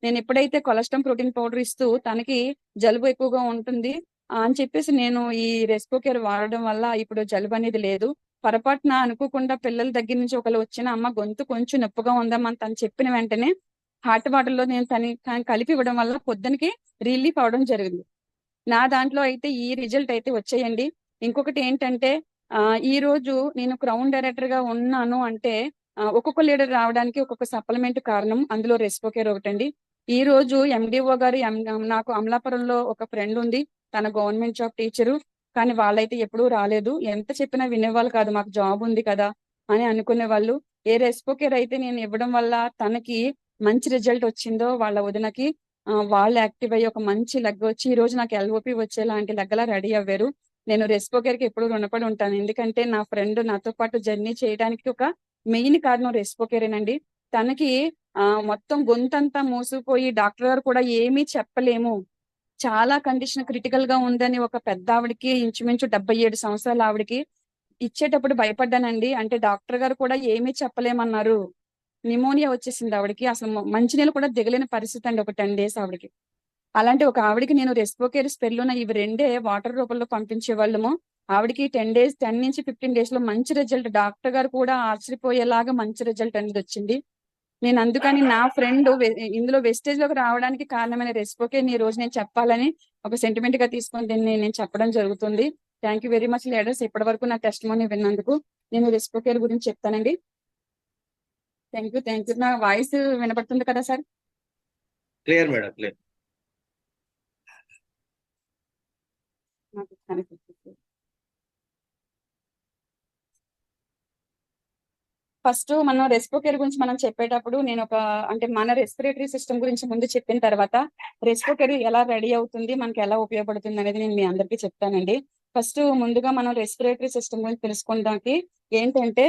నేనెప్పుడైతే కొలెస్ట్రాల్ ప్రోటీన్ పౌడర్ ఇస్తూ తనకి జలుబు ఎక్కువగా ఉంటుంది. అని చెప్పేసి నేను ఈ రెస్పోకేర్ వాడడం వల్ల ఇప్పుడు జలుబు అనేది లేదు. పొరపాటున అనుకోకుండా పిల్లల దగ్గర నుంచి ఒకళ్ళు వచ్చిన అమ్మ గొంతు కొంచెం నొప్పిగా ఉందమ్మా అని తను చెప్పిన వెంటనే హాట్ వాటర్ లో నేను కలిపి ఇవ్వడం వల్ల పొద్దునకి రిలీఫ్ అవడం జరిగింది. నా దాంట్లో అయితే ఈ రిజల్ట్ అయితే వచ్చాయండి. ఇంకొకటి ఏంటంటే ఈ రోజు నేను క్రౌన్ డైరెక్టర్ గా ఉన్నాను అంటే ఒక్కొక్క లీడర్ రావడానికి ఒక్కొక్క సప్లిమెంట్ కారణం. అందులో రెస్పోకేర్ ఒకటండి. ఈ రోజు ఎండిఓ గారు నాకు అమలాపురంలో ఒక ఫ్రెండ్ ఉంది. తన గవర్నమెంట్ జాబ్ టీచరు. కానీ వాళ్ళైతే ఎప్పుడూ రాలేదు. ఎంత చెప్పినా వినేవాళ్ళు కాదు. మాకు జాబ్ ఉంది కదా అని అనుకునే వాళ్ళు. ఏ రెస్పోకేర్ అయితే నేను ఇవ్వడం వల్ల తనకి మంచి రిజల్ట్ వచ్చిందో వాళ్ళ వదినకి వాళ్ళు యాక్టివ్ అయ్యి ఒక మంచి లెగ్ వచ్చి ఈ రోజు నాకు ఎల్ఓపి వచ్చేలాంటి లెగ్గలా రెడీ అవ్వారు. నేను రెస్పోకేర్ కి ఎప్పుడు రుణపడి ఉంటాను. ఎందుకంటే నా ఫ్రెండ్ నాతో పాటు జర్నీ చేయడానికి ఒక మెయిన్ కారణం రెస్పోకేరేనండి. తనకి మొత్తం గొంతంతా మూసుకుపోయి డాక్టర్ గారు కూడా ఏమీ చెప్పలేము, చాలా కండిషన్ క్రిటికల్ గా ఉందని ఒక పెద్ద ఆవిడకి ఇంచుమించు 77 సంవత్సరాల ఆవిడకి ఇచ్చేటప్పుడు భయపడ్డానండి. అంటే డాక్టర్ గారు కూడా ఏమీ చెప్పలేమన్నారు. నిమోనియా వచ్చేసింది ఆవిడకి. అసలు మంచినీళ్ళు కూడా దిగలేని పరిస్థితి అండి ఒక 10 days ఆవిడకి. అలాంటి ఒక ఆవిడకి నేను రెస్పోకేర్ స్పెల్లున ఇవి రెండే వాటర్ రూపంలో పంపించే వాళ్ళము. ఆవిడకి 10 నుంచి 15 days లో మంచి రిజల్ట్, డాక్టర్ గారు కూడా ఆశ్చర్యపోయేలాగా మంచి రిజల్ట్ అనేది వచ్చింది. నేను అందుకని నా ఫ్రెండ్ ఇందులో వెస్టేజ్ లోకి రావడానికి కారణమైన రెస్పోకేర్ ఈ రోజు నేను చెప్పాలని ఒక సెంటిమెంట్ గా తీసుకొని దీన్ని నేను చెప్పడం జరుగుతుంది. Thank you very much leaders, ఇప్పటి వరకు నా టెస్టిమోనీ విన్నందుకు. నేను రెస్పోకేర్ గురించి చెప్తానండి. Thank you. నా వాయిస్ వినపడుతుంది కదా sir? Clear madam, clear. First మనం రెస్పోకేర్ గురించి మనం చెప్పేటప్పుడు నేను అంటే మన రెస్పిరేటరీ సిస్టమ్ గురించి ముందు చెప్పిన తర్వాత రెస్పోకేర్ ఎలా రెడీ అవుతుంది, మనకి ఎలా ఉపయోగపడుతుంది అనేది నేను మీ అందరికీ చెప్తానండి. ఫస్ట్ ముందుగా మనం రెస్పిరేటరీ సిస్టమ్ గురించి తెలుసుకోవడానికి ఏంటంటే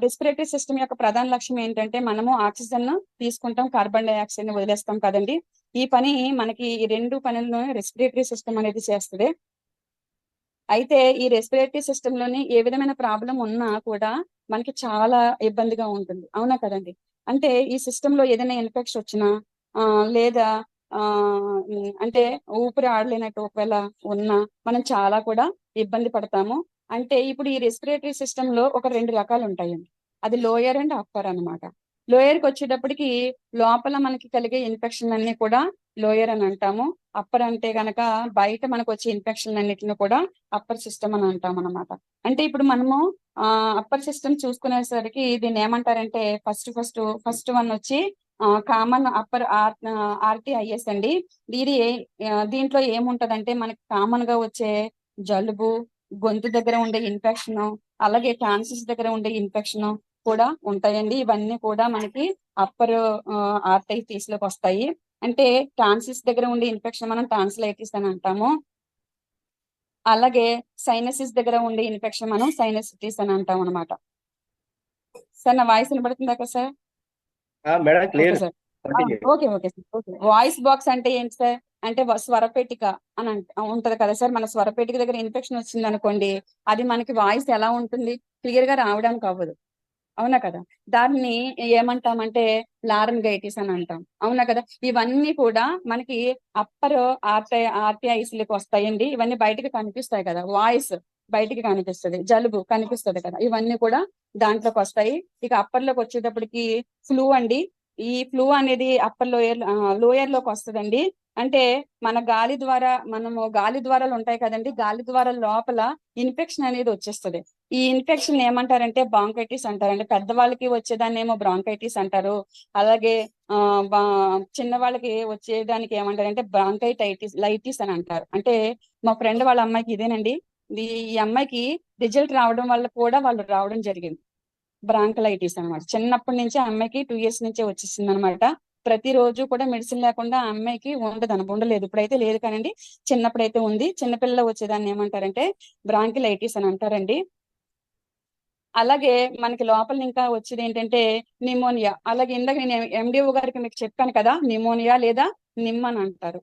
రెస్పిరేటరీ సిస్టమ్ యొక్క ప్రధాన లక్ష్యం ఏంటంటే మనము ఆక్సిజన్ తీసుకుంటాం, కార్బన్ డైఆక్సైడ్ ని వదిలేస్తాం కదండి. ఈ పని మనకి ఈ రెండు పనులను రెస్పిరేటరీ సిస్టమ్ అనేది చేస్తుంది. అయితే ఈ రెస్పిరేటరీ సిస్టమ్ లోని ఏ విధమైన ప్రాబ్లం ఉన్నా కూడా మనకి చాలా ఇబ్బందిగా ఉంటుంది, అవునా కదండి? అంటే ఈ సిస్టమ్ లో ఏదైనా ఇన్ఫెక్షన్ వచ్చినా లేదా అంటే ఊపిరి ఆడలేనట్టు ఒకవేళ ఉన్నా మనం చాలా కూడా ఇబ్బంది పడతాము. అంటే ఇప్పుడు ఈ రెస్పిరేటరీ సిస్టమ్ లో ఒక 2 రకాలు ఉంటాయండి. అది లోయర్ అండ్ అప్పర్ అన్నమాట. లోయర్ కి వచ్చేటప్పటికి లోపల మనకి కలిగే ఇన్ఫెక్షన్ అన్ని కూడా లోయర్ అని అంటాము. అప్పర్ అంటే గనక బయట మనకు వచ్చే ఇన్ఫెక్షన్ అన్నిటిని కూడా అప్పర్ సిస్టమ్ అని అంటాం అనమాట. అంటే ఇప్పుడు మనము అప్పర్ సిస్టమ్ చూసుకునేసరికి దీన్ని ఏమంటారంటే ఫస్ట్ వన్ వచ్చి కామన్ అప్పర్ ఆర్టీఐఎస్ అండి. దీంట్లో ఏముంటదంటే మనకి కామన్ గా వచ్చే జలుబు, గొంతు దగ్గర ఉండే ఇన్ఫెక్షన్, అలాగే టాన్సిల్స్ దగ్గర ఉండే ఇన్ఫెక్షన్ కూడా ఉంటాయండి. ఇవన్నీ కూడా మనకి అప్పర్ ఆర్టైటిస్ లోకి వస్తాయి. అంటే టాన్సిల్స్ దగ్గర ఉండే ఇన్ఫెక్షన్ మనం టాన్సిలైటిస్ అని అంటాము. అలాగే సైనసిస్ దగ్గర ఉండే ఇన్ఫెక్షన్ మనం సైనసిటిస్ అని అంటాం అనమాట. సార్ నా వాయిస్ వినపడుతుందా కదా sir? Madam clear. Okay sir. Voice box అంటే ఏంటి సార్? అంటే స్వరపేటిక అని ఉంటది కదా సార్. మన స్వరపేటిక దగ్గర ఇన్ఫెక్షన్ వచ్చింది అనుకోండి, అది మనకి వాయిస్ ఎలా ఉంటుంది, క్లియర్ గా రావడానికి అవ్వదు, అవునా కదా? దాన్ని ఏమంటామంటే లారింగైటిస్ అని అంటాం, అవునా కదా? ఇవన్నీ కూడా మనకి అప్పర్ ఆర్టీఐస్ లకు వస్తాయండి. ఇవన్నీ బయటకు కనిపిస్తాయి కదా, వాయిస్ బయటికి కనిపిస్తుంది, జలుబు కనిపిస్తుంది కదా, ఇవన్నీ కూడా దాంట్లోకి వస్తాయి. ఇక అప్పర్ లోకి వచ్చేటప్పటికి ఫ్లూ అండి. ఈ ఫ్లూ అనేది అప్పర్ లోయర్ లోకి వస్తుందండి. అంటే మన గాలి ద్వారాలు ఉంటాయి కదండి, గాలి ద్వారాల లోపల ఇన్ఫెక్షన్ అనేది వచ్చేస్తుంది. ఈ ఇన్ఫెక్షన్ ఏమంటారంటే బ్రాంకైటిస్ అంటారండి. పెద్దవాళ్ళకి వచ్చేదాన్ని ఏమో బ్రాంకైటిస్ అంటారు. అలాగే చిన్న వాళ్ళకి వచ్చేదానికి ఏమంటారంటే లైటిస్ అని అంటారు. అంటే మా ఫ్రెండ్ వాళ్ళ అమ్మాయికి ఇదేనండి. ఈ అమ్మాయికి రిజల్ట్ రావడం వల్ల కూడా వాళ్ళు రావడం జరిగింది, బ్రాంకలైటిస్ అనమాట. చిన్నప్పటి నుంచి ఆ అమ్మాయికి 2 years నుంచే వచ్చేసింది అనమాట. ప్రతిరోజు కూడా మెడిసిన్ లేకుండా ఆ అమ్మాయికి ఉండలేదు. ఇప్పుడైతే లేదు కానండి, చిన్నప్పుడైతే ఉంది. చిన్నపిల్లలు వచ్చేదాన్ని ఏమంటారంటే బ్రాంకిలైటిస్ అని అంటారండి. అలాగే మనకి లోపల ఇంకా వచ్చేది ఏంటంటే నిమోనియా. అలాగే ఇందాక నేను ఎండిఓ గారికి మీకు చెప్పాను కదా, నిమోనియా లేదా నిమ్ అని అంటారు.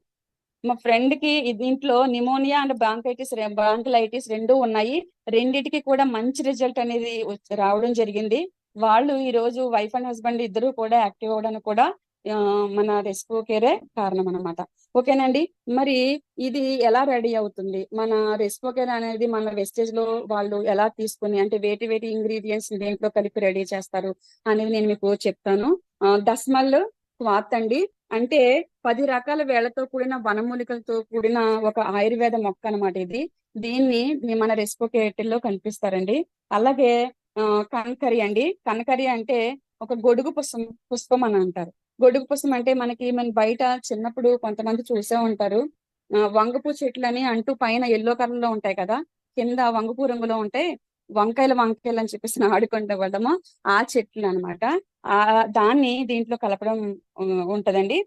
మా ఫ్రెండ్ కి దీంట్లో నిమోనియా అండ్ బ్రాంకిలైటిస్ రెండు ఉన్నాయి. రెండిటికి కూడా మంచి రిజల్ట్ అనేది రావడం జరిగింది. వాళ్ళు ఈ రోజు వైఫ్ అండ్ హస్బెండ్ ఇద్దరు కూడా యాక్టివ్ అవడానికి కూడా మన రెస్పోకేరే కారణం అనమాట. ఓకేనండి. మరి ఇది ఎలా రెడీ అవుతుంది, మన రెస్పోకేర్ అనేది మన వెస్టేజ్ లో వాళ్ళు ఎలా తీసుకుని అంటే వేటి వేటి ఇంగ్రీడియంట్స్ దేంట్లో కలిపి రెడీ చేస్తారు అనేది నేను మీకు చెప్తాను. దస్మల్ క్వాత్ అండి, అంటే 10 రకాల వేళ్లతో కూడిన వనమూలికలతో కూడిన ఒక ఆయుర్వేద మొక్క అనమాట ఇది. దీన్ని మన రెస్పోకేటల్లో కనిపిస్తారండి. అలాగే కనకరి అండి. కనకరి అంటే ఒక గొడుగు పుష్పం అని అంటారు. గొడుగు పుష్పం అంటే మన బయట చిన్నప్పుడు కొంతమంది చూసే ఉంటారు. వంగపూ చెట్లు అని అంటూ పైన ఎల్లో కలర్ లో ఉంటాయి కదా, కింద వంగపూ రంగులో ఉంటాయి. వంకాయలు అని చెప్పేసి ఆడుకుంటే వాళ్ళము ఆ చెట్లు అన్నమాట. దాన్ని దీంట్లో కలపడం ఉంటదండి.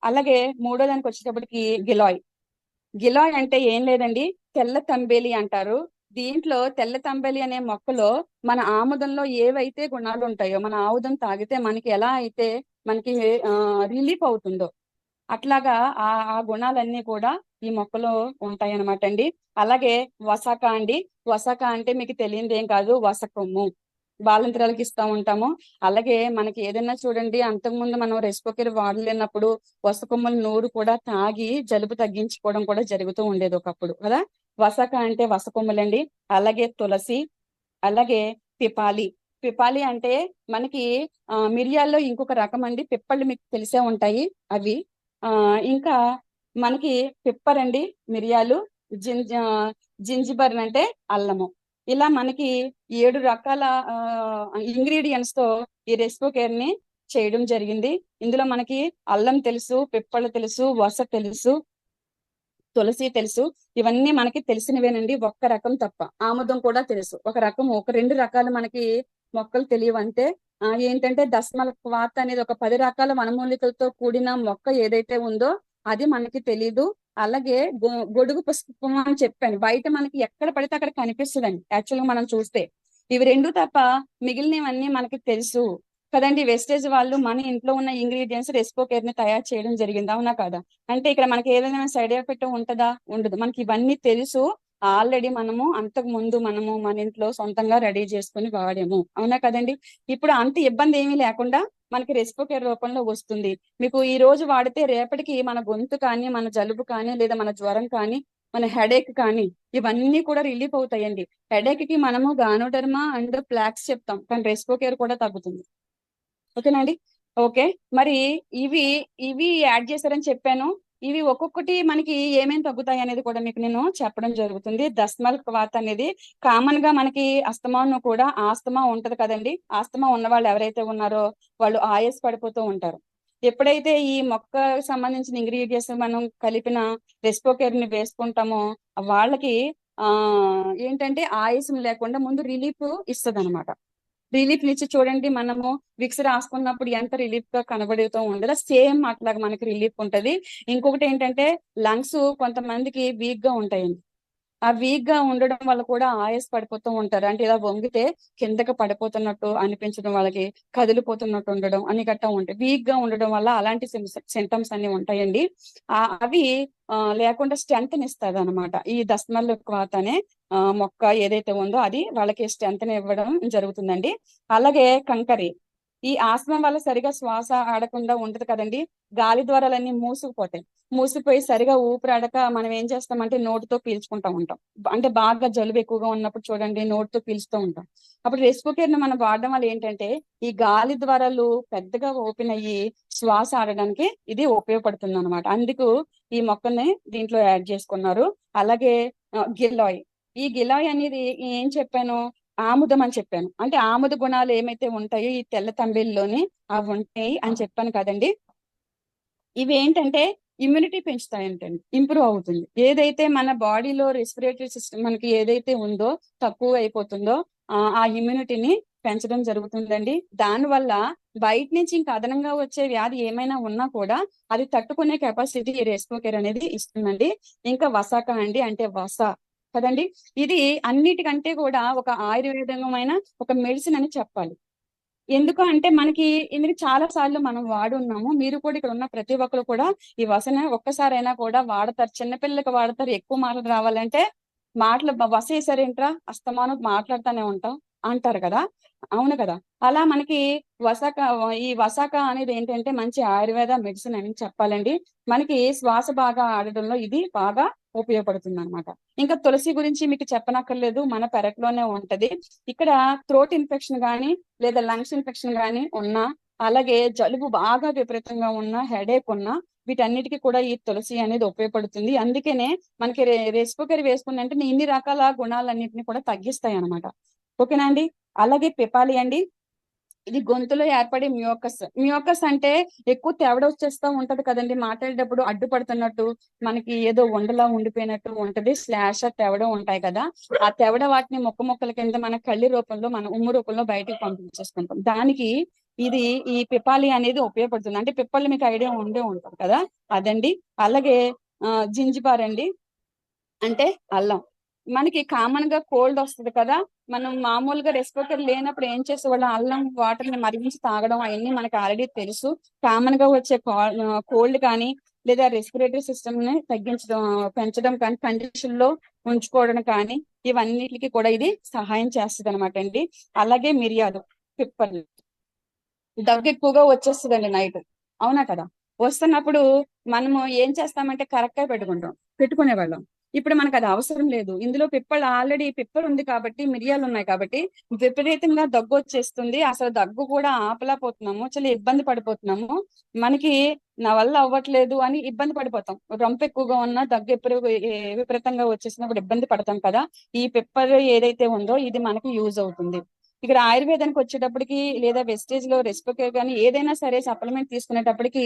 అలాగే మూడో దానికి వచ్చేటప్పటికి గిలాయ్. గిలాయ్ అంటే ఏం లేదండి, తెల్ల తంబేలి అంటారు. దీంట్లో తెల్ల తంబేలి అనే మొక్కలో మన ఆముదంలో ఏవైతే గుణాలు ఉంటాయో, మన ఆముదం తాగితే మనకి ఎలా అయితే మనకి రిలీఫ్ అవుతుందో అట్లాగా ఆ గుణాలన్నీ కూడా ఈ మొక్కలో ఉంటాయి అనమాట అండి. అలాగే వసాక అండి. వసాక అంటే మీకు తెలియదు ఏం కాదు, వసకొమ్ము బాలంత్రాలకు ఇస్తా ఉంటాము. అలాగే మనకి ఏదైనా చూడండి, అంతకుముందు మనం రెస్పోకేర్ వాడలేనప్పుడు వసకొమ్మల నూరు కూడా తాగి జలుబు తగ్గించుకోవడం కూడా జరుగుతూ ఉండేది ఒకప్పుడు కదా. వసక అంటే వసకొమ్మలండి. అలాగే తులసి, అలాగే పిపాలి. పిపాలి అంటే మనకి మిరియాల్లో ఇంకొక రకం అండి, పిప్పళ్ళు మీకు తెలిసే ఉంటాయి అవి. ఇంకా మనకి పిప్పర్ అండి, మిరియాలు, జింజిబర్ అంటే అల్లము. ఇలా మనకి 7 రకాల ఇంగ్రీడియంట్స్ తో ఈ రెస్పోకేర్ ని చేయడం జరిగింది. ఇందులో మనకి అల్లం తెలుసు, పిప్పళ్ళు తెలుసు, వస తెలుసు, తులసి తెలుసు. ఇవన్నీ మనకి తెలిసినవేనండి, ఒక్క రకం తప్ప. ఆముదం కూడా తెలుసు ఒక రకం. ఒక 2 రకాలు మనకి మొక్కలు తెలియవంటే ఏంటంటే దస్మల్ క్వాత్ అనేది ఒక 10 రకాల వనమూలికలతో కూడిన మొక్క ఏదైతే ఉందో అది మనకి తెలీదు. అలాగే గొడుగు పుష్పం అని చెప్పాను, బయట మనకి ఎక్కడ పడితే అక్కడ కనిపిస్తుందండి యాక్చువల్ గా మనం చూస్తే. ఇవి 2 తప్ప మిగిలినవన్నీ మనకి తెలుసు కదండి. వెస్టేజ్ వాళ్ళు మన ఇంట్లో ఉన్న ఇంగ్రీడియంట్స్ రెస్పోకేర్ ని తయారు చేయడం జరిగింది, అవునా కాదా? అంటే ఇక్కడ మనకి ఏదైనా సైడ్ ఎఫెక్ట్ ఉంటుందా? ఉండదు. మనకి ఇవన్నీ తెలుసు ఆల్రెడీ. అంతకు ముందు మనము మన ఇంట్లో సొంతంగా రెడీ చేసుకుని వాడాము, అవునా కదండి. ఇప్పుడు అంత ఇబ్బంది ఏమీ లేకుండా మనకి రెస్పోకేర్ రూపంలో వస్తుంది. మీకు ఈ రోజు వాడితే రేపటికి మన గొంతు కానీ, మన జలుబు కానీ, లేదా మన జ్వరం కానీ, మన హెడేక్ కానీ ఇవన్నీ కూడా రిలీఫ్ అవుతాయండి. హెడేక్ కి మనము గానోడర్మా అండ్ ప్లాక్స్ చెప్తాం, కానీ రెస్పోకేర్ కూడా తగ్గుతుంది. ఓకేనండి. ఓకే. మరి ఇవి ఇవి యాడ్ చేశారని చెప్పాను. ఇవి ఒక్కొక్కటి మనకి ఏమేమి తగ్గుతాయి అనేది కూడా మీకు నేను చెప్పడం జరుగుతుంది. దస్మల్ క్వాత్ అనేది కామన్ గా మనకి అస్తమాను కూడా ఆస్తమా ఉంటది కదండి. ఆస్తమా ఉన్న వాళ్ళు ఎవరైతే ఉన్నారో వాళ్ళు ఆయాస పడిపోతూ ఉంటారు. ఎప్పుడైతే ఈ మొక్క సంబంధించిన ఇంగ్రీడియంట్స్ మనం కలిపిన రెస్పోకేర్ ని వేసుకుంటామో వాళ్ళకి ఏంటంటే ఆయాసం లేకుండా ముందు రిలీఫ్ ఇస్తుంది అనమాట. రిలీఫ్ ఇచ్చి చూడండి, మనము విక్స్ రాసుకున్నప్పుడు ఎంత రిలీఫ్ గా కనబడుతూ ఉండదు, సేమ్ అట్లాగా మనకి రిలీఫ్ ఉంటది. ఇంకొకటి ఏంటంటే లంగ్స్ కొంతమందికి వీక్ గా ఉంటాయండి. ఆ వీక్ గా ఉండడం వల్ల కూడా ఆయాస పడిపోతూ ఉంటారు. అంటే ఇలా వంగితే కిందకి పడిపోతున్నట్టు అనిపించడం, వాళ్ళకి కదిలిపోతున్నట్టు ఉండడం అని గట్టా ఉంటాయి. వీక్ గా ఉండడం వల్ల అలాంటి సింటమ్స్ అన్ని ఉంటాయండి. అవి లేకుండా స్ట్రెంత్ ఇస్తుంది అనమాట. ఈ దస్మల్ క్వాత్ అనే మొక్క ఏదైతే ఉందో అది వాళ్ళకి స్ట్రెంత్ ఇవ్వడం జరుగుతుందండి. అలాగే కంకరి. ఈ ఆస్మా వల్ల సరిగా శ్వాస ఆడకుండా ఉంటది కదండి. గాలి ద్వారాలన్నీ మూసిపోయి సరిగా ఊపిరాడక మనం ఏం చేస్తామంటే నోటితో పీల్చుకుంటా ఉంటాం. అంటే బాగా జలుబు ఎక్కువగా ఉన్నప్పుడు చూడండి నోటితో పీల్చుతూ ఉంటాం. అప్పుడు రెస్పిరేటర్ ని మనం వాడడం వల్ల ఏంటంటే ఈ గాలి ద్వారాలు పెద్దగా ఓపెన్ అయ్యి శ్వాస ఆడడానికి ఇది ఉపయోగపడుతుంది అనమాట. అందుకు ఈ మొక్కల్ని దీంట్లో యాడ్ చేసుకున్నారు. అలాగే గిలాయ్. ఈ గిలాయ్ అనేది ఏం చెప్పాను, ఆముదం అని చెప్పాను. అంటే ఆముద గుణాలు ఏమైతే ఉంటాయో ఈ తెల్ల తంబేలిలోని అవి ఉంటాయి అని చెప్పాను కదండి. ఇవి ఏంటంటే ఇమ్యూనిటీ పెంచుతాయంటండి, ఇంప్రూవ్ అవుతుంది. ఏదైతే మన బాడీలో రెస్పిరేటరీ సిస్టమ్ మనకి ఏదైతే ఉందో తక్కువ అయిపోతుందో ఆ ఇమ్యూనిటీని పెంచడం జరుగుతుందండి. దానివల్ల బయట నుంచి ఇంకా అదనంగా వచ్చే వ్యాధి ఏమైనా ఉన్నా కూడా అది తట్టుకునే కెపాసిటీ రెస్పిరేటర్ అనేది ఇస్తుందండి. ఇంకా వసాక అండి, అంటే వస కదండి. ఇది అన్నిటికంటే కూడా ఒక ఆయుర్వేదమైన ఒక మెడిసిన్ అని చెప్పాలి. ఎందుకు అంటే మనకి ఇందుకు చాలా సార్లు మనం వాడున్నాము. మీరు కూడా ఇక్కడ ఉన్న ప్రతి ఒక్కరు కూడా ఈ వసన ఒక్కసారైనా కూడా వాడతారు. చిన్నపిల్లలకి వాడతారు. ఎక్కువ మాటలు రావాలంటే వస వేసారేంట్రా అస్తమానం మాట్లాడుతూనే ఉంటాం. అంటారు కదా, అవును కదా. అలా మనకి వసాక ఈ వసాక అనేది ఏంటంటే మంచి ఆయుర్వేద మెడిసిన్ అని చెప్పాలండి. మనకి శ్వాస బాగా ఆడడంలో ఇది బాగా ఉపయోగపడుతుంది అనమాట. ఇంకా తులసి గురించి మీకు చెప్పనక్కర్లేదు, మన పెరట్లోనే ఉంటది. ఇక్కడ థ్రోట్ ఇన్ఫెక్షన్ కానీ లేదా లంగ్స్ ఇన్ఫెక్షన్ కానీ ఉన్నా, అలాగే జలుబు బాగా విపరీతంగా ఉన్నా, హెడేక్ ఉన్నా, వీటన్నిటికీ కూడా ఈ తులసి అనేది ఉపయోగపడుతుంది. అందుకనే మనకి రెస్పికరీ వేసుకుందంటే ఇన్ని రకాల గుణాలన్నింటినీ కూడా తగ్గిస్తాయి అనమాట. ఓకేనా అండి. అలాగే పిపాలి అండి, ఇది గొంతులో ఏర్పడే మ్యూకస్. మ్యూకస్ అంటే ఎక్కువ తెవడ వచ్చేస్తూ ఉంటది కదండి, మాట్లాడేటప్పుడు అడ్డుపడుతున్నట్టు, మనకి ఏదో ఉండలా ఉండిపోయినట్టు ఉంటది, శ్లాష తెవడ ఉంటాయి కదా. ఆ తెవడ వాటిని మొక్క మొక్కల కింద మన కళ్ళి రూపంలో, మన ఉమ్ము రూపంలో బయటకు పంపించేసుకుంటాం. దానికి ఇది ఈ పిపాలి అనేది ఉపయోగపడుతుంది. అంటే పిప్పళ్ళు మీకు ఐడియా ఉండే ఉంటుంది కదా, అదండి. అలాగే జింజిబార్ అండి, అంటే అల్లం. మనకి కామన్ గా కోల్డ్ వస్తుంది కదా, మనం మామూలుగా రెస్పిరేటర్ లేనప్పుడు ఏం చేసేవాళ్ళం, అల్లం వాటర్ ని మరిగించి తాగడం అవన్నీ మనకి ఆల్రెడీ తెలుసు. కామన్ గా వచ్చే కోల్డ్ కానీ లేదా రెస్పిరేటరీ సిస్టమ్ ని తగ్గించడం, పెంచడం కానీ, కండిషన్ లో ఉంచుకోవడం కానీ, ఇవన్నిటికి కూడా ఇది సహాయం చేస్తుంది అనమాట అండి. అలాగే మిరియాలు, పిప్పర్లు. దగ్గు ఎక్కువగా వచ్చేస్తుందండి నైట్, అవునా కదా. వస్తున్నప్పుడు మనము ఏం చేస్తామంటే కరెక్ట్గా పెట్టుకునేవాళ్ళం. ఇప్పుడు మనకు అది అవసరం లేదు. ఇందులో పిప్పలు ఆల్రెడీ పిప్పలు ఉంది కాబట్టి, మిరియాలు ఉన్నాయి కాబట్టి విపరీతంగా దగ్గు వచ్చేస్తుంది. అసలు దగ్గు కూడా ఆపలేకపోతున్నాము, చాలా ఇబ్బంది పడిపోతున్నాము. మనకి నా వల్ల అవ్వట్లేదు అని ఇబ్బంది పడిపోతాం. రొంప ఎక్కువగా ఉన్నా, దగ్గు ఎప్పుడు విపరీతంగా వచ్చేసినప్పుడు ఇబ్బంది పడతాం కదా. ఈ పిప్పలు ఏదైతే ఉందో ఇది మనకి యూజ్ అవుతుంది. ఇక్కడ ఆయుర్వేదానికి వచ్చేటప్పటికి లేదా వెస్టేజ్ లో రెస్పికేర్ కానీ ఏదైనా సరే సప్లిమెంట్ తీసుకునేటప్పటికి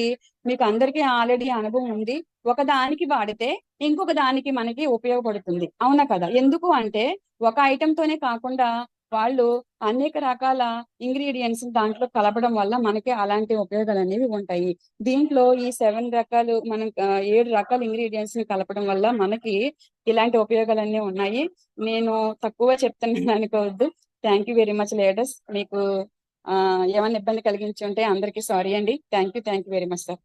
మీకు అందరికీ ఆల్రెడీ అనుభవం ఉంది. ఒక దానికి వాడితే ఇంకొక దానికి మనకి ఉపయోగపడుతుంది, అవునా కదా. ఎందుకు అంటే ఒక ఐటమ్ తోనే కాకుండా వాళ్ళు అనేక రకాల ఇంగ్రీడియంట్స్ దాంట్లో కలపడం వల్ల మనకి అలాంటి ఉపయోగాలు అనేవి ఉంటాయి. దీంట్లో ఈ 7 రకాలు మనం 7 రకాల ఇంగ్రీడియంట్స్ ని కలపడం వల్ల మనకి ఇలాంటి ఉపయోగాలన్నీ ఉన్నాయి. నేను తక్కువ చెప్తున్నాను అనుకోవద్దు. Thank you very much leaders. మీకు ఏమైనా ఇబ్బంది కలిగించి ఉంటే అందరికీ సారీ అండి. Thank you very much sir.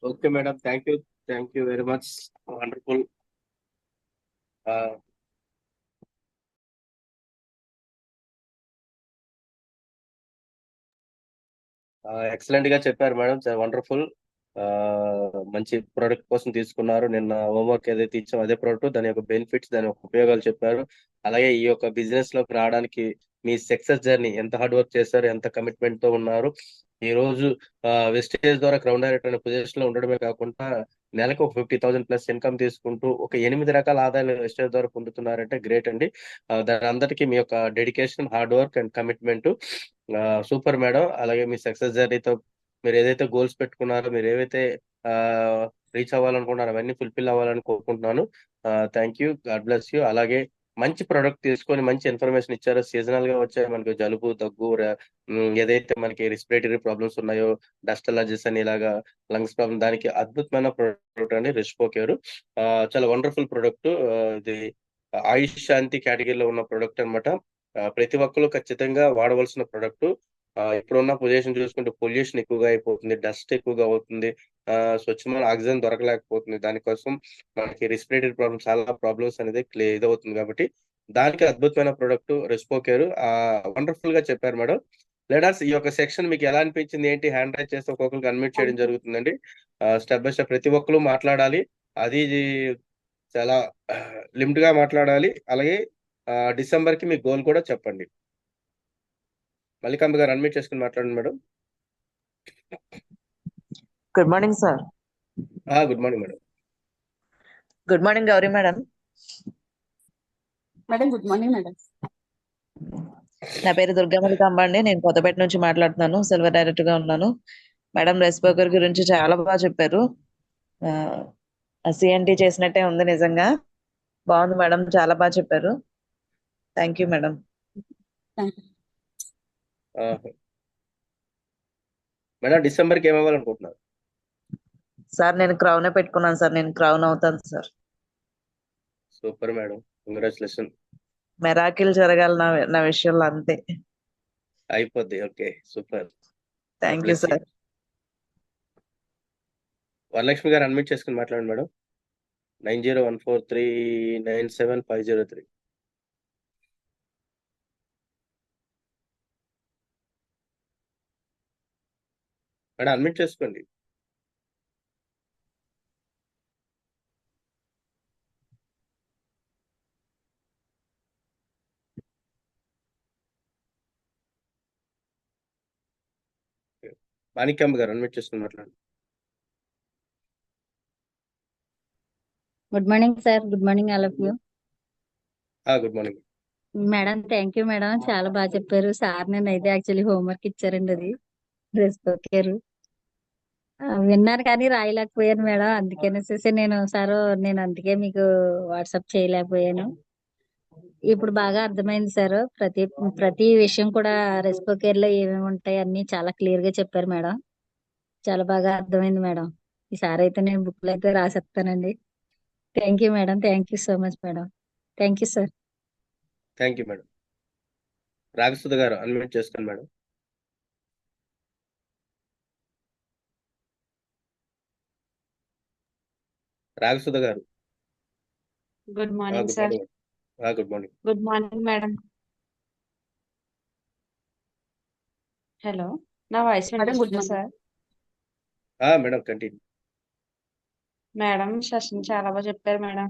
Okay madam, thank you very much. Wonderful. Excellent గా చెప్పారు మేడం, చాలా వండర్ఫుల్. మంచి ప్రోడక్ట్ కోసం తీసుకున్నారు. నిన్న హోంవర్క్ ఏదైతే ఇచ్చామో అదే ప్రోడక్ట్, దాని యొక్క బెనిఫిట్స్, దాని యొక్క ఉపయోగాలు చెప్పారు. అలాగే ఈ యొక్క బిజినెస్ లోకి రావడానికి మీ సక్సెస్ జర్నీ, ఎంత హార్డ్ వర్క్ చేశారు, ఎంత కమిట్మెంట్ తో ఉన్నారు. ఈ రోజు వెస్టేజ్ ద్వారా క్రౌన్ డైరెక్టర్ అనే పొజిషన్ లో ఉండడమే కాకుండా నెలకు ఒక 50,000 ప్లస్ ఇన్కమ్ తీసుకుంటూ ఒక 8 రకాల ఆదాయాలు వెస్టేజ్ ద్వారా పొందుతున్నారంటే గ్రేట్ అండి. దాని అందరికీ మీ యొక్క dedication, hard work and commitment super madam. అలాగే మీ సక్సెస్ జర్నీతో మీరు ఏదైతే గోల్స్ పెట్టుకున్నారో, మీరు ఏవైతే రీచ్ అవ్వాలనుకుంటున్నారో అవన్నీ ఫుల్ఫిల్ అవ్వాలని కోరుకుంటున్నాను. Thank you, God bless you. అలాగే మంచి ప్రొడక్ట్ తీసుకొని మంచి ఇన్ఫర్మేషన్ ఇచ్చారు. సీజనల్ గా వచ్చే మనకి జలుబు, దగ్గు, ఏదైతే మనకి రెస్పిరేటరీ ప్రాబ్లమ్స్ ఉన్నాయో, డస్ట్ అలర్జీస్ అని, ఇలాగా లంగ్స్ ప్రాబ్లమ్, దానికి అద్భుతమైన ప్రొడక్ట్ అండి రెస్పోకేర్. చాలా వండర్ఫుల్ ప్రొడక్ట్. ఇది ఆయుష్ శాంతి కేటగిరీలో ఉన్న ప్రొడక్ట్ అనమాట. ప్రతి ఒక్కరు ఖచ్చితంగా వాడవలసిన ప్రొడక్ట్. ఇప్పుడున్న పొజిషన్ చూసుకుంటే పొల్యూషన్ ఎక్కువగా అయిపోతుంది, డస్ట్ ఎక్కువగా అవుతుంది, స్వచ్ఛమైన ఆక్సిజన్ దొరకలేకపోతుంది. దానికోసం మనకి రెస్పిరేటరీ ప్రాబ్లమ్, చాలా ప్రాబ్లమ్స్ అనేది ఇదవుతుంది. కాబట్టి దానికి అద్భుతమైన ప్రొడక్ట్ రెస్పోకేర్. వండర్ఫుల్ గా చెప్పారు మేడం. లీడర్స్, ఈ యొక్క సెక్షన్ మీకు ఎలా అనిపించింది, ఏంటి, హ్యాండ్ రైజ్ చేస్తే ఒక్కొక్కరికి అన్మ్యూట్ చేయడం జరుగుతుందండి. స్టెప్ బై స్టెప్ ప్రతి ఒక్కరు మాట్లాడాలి. అది చాలా లిమిట్ గా మాట్లాడాలి. అలాగే డిసెంబర్ కి మీ గోల్ కూడా చెప్పండి. మల్లికాంబ గారు అన్మ్యూట్ చేసుకుని మాట్లాడండి madam. Good morning sir. Good morning madam. Good morning Gauri madam. Madam good morning madam. నా పేరు దుర్గా మల్లికాంబ అండి. నేను కొత్తపేట నుంచి మాట్లాడుతున్నాను. సిల్వర్ డైరెక్టర్ గా ఉన్నాను. మేడం రెస్పోకర్ గురించి చాలా బాగా చెప్పారు. సిఎన్టీ చేసినట్టే ఉంది, నిజంగా బాగుంది మేడం, చాలా బాగా చెప్పారు. Thank you madam. Madam December కి ఏమవ్వాలనుకుంటున్నారు? సార్ నేను క్రౌనే పెట్టుకున్నాను సార్. నేను క్రౌన్ అవుతాను sir. Super madam, congratulation. Miracle జరగాలి నా విషయంలో అంతే. అయిపోద్ది. Okay, super. Thank you bless you. Sir. Varalakshmi గారు అన్మ్యూట్ చేసుకుని మాట్లాడండి మేడం. 9014397503. మేడం అన్మ్యూట్ చేసుకోండి. మాణిక్యమ్మ గారు అన్మ్యూట్ చేసుకుని మాట్లాడండి. Good morning sir. Good morning all of you. Good morning. Madam thank you madam, చాలా బాగా చెప్పారు సార్. నేను అయితే యాక్చువల్లీ హోంవర్క్ ఇచ్చారండి, అది డ్రెస్ కొట్టారు. విన్నాను కానీ రాయలేకపోయాను మేడం, అందుకనేసి నేను అందుకే మీకు వాట్సాప్ చేయలేకపోయాను. ఇప్పుడు బాగా అర్థమైంది సార్. ప్రతి ప్రతి విషయం కూడా రెస్పో కేర్ లో ఏమేమి ఉంటాయి అన్ని చాలా క్లియర్ గా చెప్పారు మేడం. చాలా బాగా అర్థమైంది మేడం. ఈసారి అయితే నేను బుక్ లో అయితే రాసేస్తానండి. Thank you madam, thank you so much madam. Thank you sir. Thank you madam. Ragasudha గారు అన్మ్యూట్ చేసుకోండి మేడం. రాగసుధ గారు. Good morning good sir. Morning. Good morning. Good morning madam. Hello, నా వాయిస్ మేడం గుడ్ వినిపిస్తుందా morning. Sir? Madam continue. Madam session చాలా బాగా చెప్పారు madam.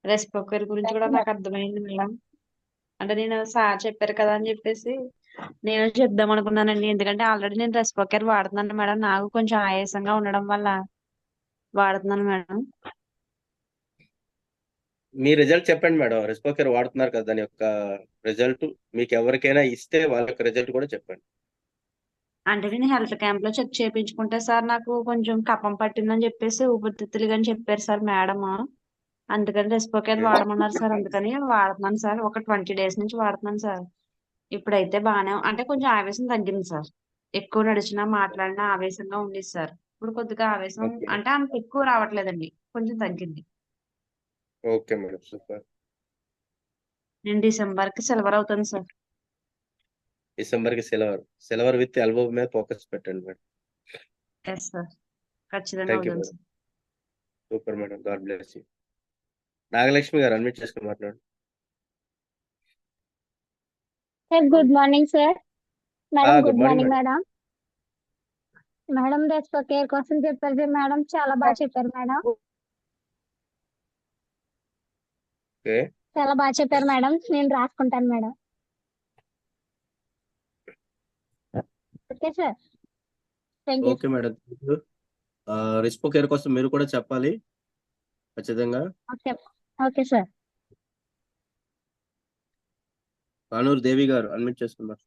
రెస్పోకర్ గురించి కూడా నాకు అర్థమైంది మేడం. అంటే నేను సార్ చెప్పారు కదా అని చెప్పేసి నేను చెప్దాం అనుకున్నానండి. ఎందుకంటే ఆల్రెడీ నేను రెస్పోకర్ వాడుతున్నాను మేడం. నాకు కొంచెం ఆయాసంగా ఉండడం వల్ల వాడుతున్నాను మేడం. మీ రిజల్ట్ చెప్పండి మేడం. రెస్పోకేర్ వాడుతున్నారు కదా, దాని యొక్క రిజల్ట్ మీకు ఎవరికైనా ఇస్తే వాళ్ళ యొక్క రిజల్ట్ కూడా చెప్పండి. అంటే నేను హెల్త్ క్యాంప్ లో చెక్ చేయించుకుంటే సార్ నాకు కొంచెం కఫం పట్టిందని చెప్పేసి ఊపిరితిత్తులు అని చెప్పారు సార్ మేడం. అందుకని రెస్పోకేర్ వాడమన్నారు సార్. అందుకని వాడుతున్నాను సార్. ఒక 20 days నుంచి వాడుతున్నాను సార్. ఇప్పుడైతే బాగానే అంటే కొంచెం ఆవేశం తగ్గింది సార్. ఎక్కువ నడిచినా మాట్లాడినా ఆవేశంగా ఉండేది సార్. ఇప్పుడు కొద్దిగా ఆవేశం ఓకే. అంటే అంత ఎక్కువ రావట్లేదండి, కొంచెం తగ్గింది. Okay madam, super. నేను డిసెంబర్ కి సిల్వర్ అవుతాను సార్. డిసెంబర్ కి సిల్వర్ విత్ ఎల్బో మీద ఫోకస్ పెట్టండి మేడం. ఎస్ సార్, ఖచ్చితంగా థ్యాంక్ యూ అవుతాను madam. Sir. Super madam, god bless you. Nagalakshmi గారు అన్మ్యూట్ చేసుకుని మాట్లాడు. Sir good morning sir. Madam good good morning morning madam. Madam. Madam Respocare కోసం చెప్పారు sir. Madam చాలా బాగా చెప్పారు మేడం. ఓకే. చాలా బాగా చెప్పారు మేడం. నేను రాసుకుంటాను madam. Okay sir, thank you. Okay madam, Respocare కోసం మీరు కూడా చెప్పాలి ఖచ్చితంగా. Okay okay sir. Kanuru Devi గారు అన్మ్యూట్ చేసుకున్నారు.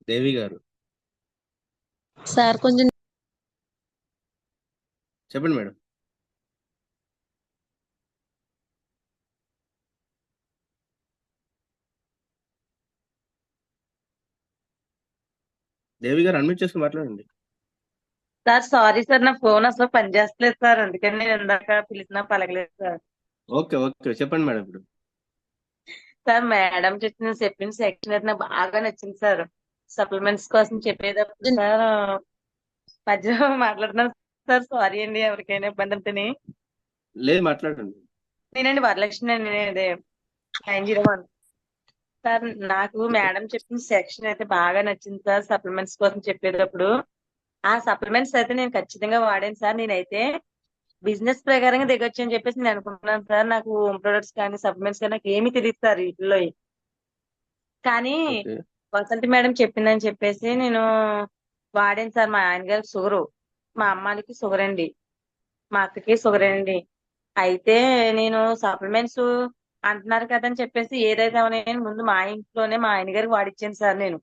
దేవి గారు సార్ కొంచెం చెప్పండి మేడం. దేవి గారు అన్మ్యూట్ చేసుకుని మాట్లాడండి. సార్ సారీ సార్, నా ఫోన్ అసలు పనిచేస్తలేదు సార్, అందుకని నేను ఇందాక పిలిచినా పలకలేదు సార్. ఓకే ఓకే, చెప్పండి మేడం. ఇప్పుడు సార్ మేడం చెప్పిన సెక్షన్ అయితే నాకు బాగా నచ్చింది సార్. సప్లిమెంట్స్ కోసం చెప్పేటప్పుడు సార్ మధ్యలో మాట్లాడుతున్నాను సార్, సారీ అండి ఎవరికైనా ఇబ్బంది ఉంటేనే. లేదు, మాట్లాడండి. నేనండి వరలక్ష్మి అండి, అదే 901. సార్ నాకు మేడం చెప్పిన సెక్షన్ అయితే బాగా నచ్చింది సార్. సప్లిమెంట్స్ కోసం చెప్పేటప్పుడు ఆ సప్లిమెంట్స్ అయితే నేను ఖచ్చితంగా వాడాను సార్. నేనైతే బిజినెస్ ప్రకారంగా దిగొచ్చు అని చెప్పేసి నేను అనుకున్నాను సార్. నాకు హోమ్ ప్రొడక్ట్స్ కానీ సప్లిమెంట్స్ కానీ నాకు ఏమీ తెలియదు సార్ వీటిలో. కానీ ఓకే. వసంతి మేడం చెప్పిందని చెప్పేసి నేను వాడాను సార్. మా ఆయన గారికి షుగరు, మా అమ్మాయికి షుగర్ అండి, మా అక్కకి షుగర్ అండి. అయితే నేను సప్లిమెంట్స్ అంటున్నారు కదా అని చెప్పేసి ఏదైతే అవని ముందు మా ఇంట్లోనే మా ఆయన గారికి వాడిచ్చాను సార్. నేను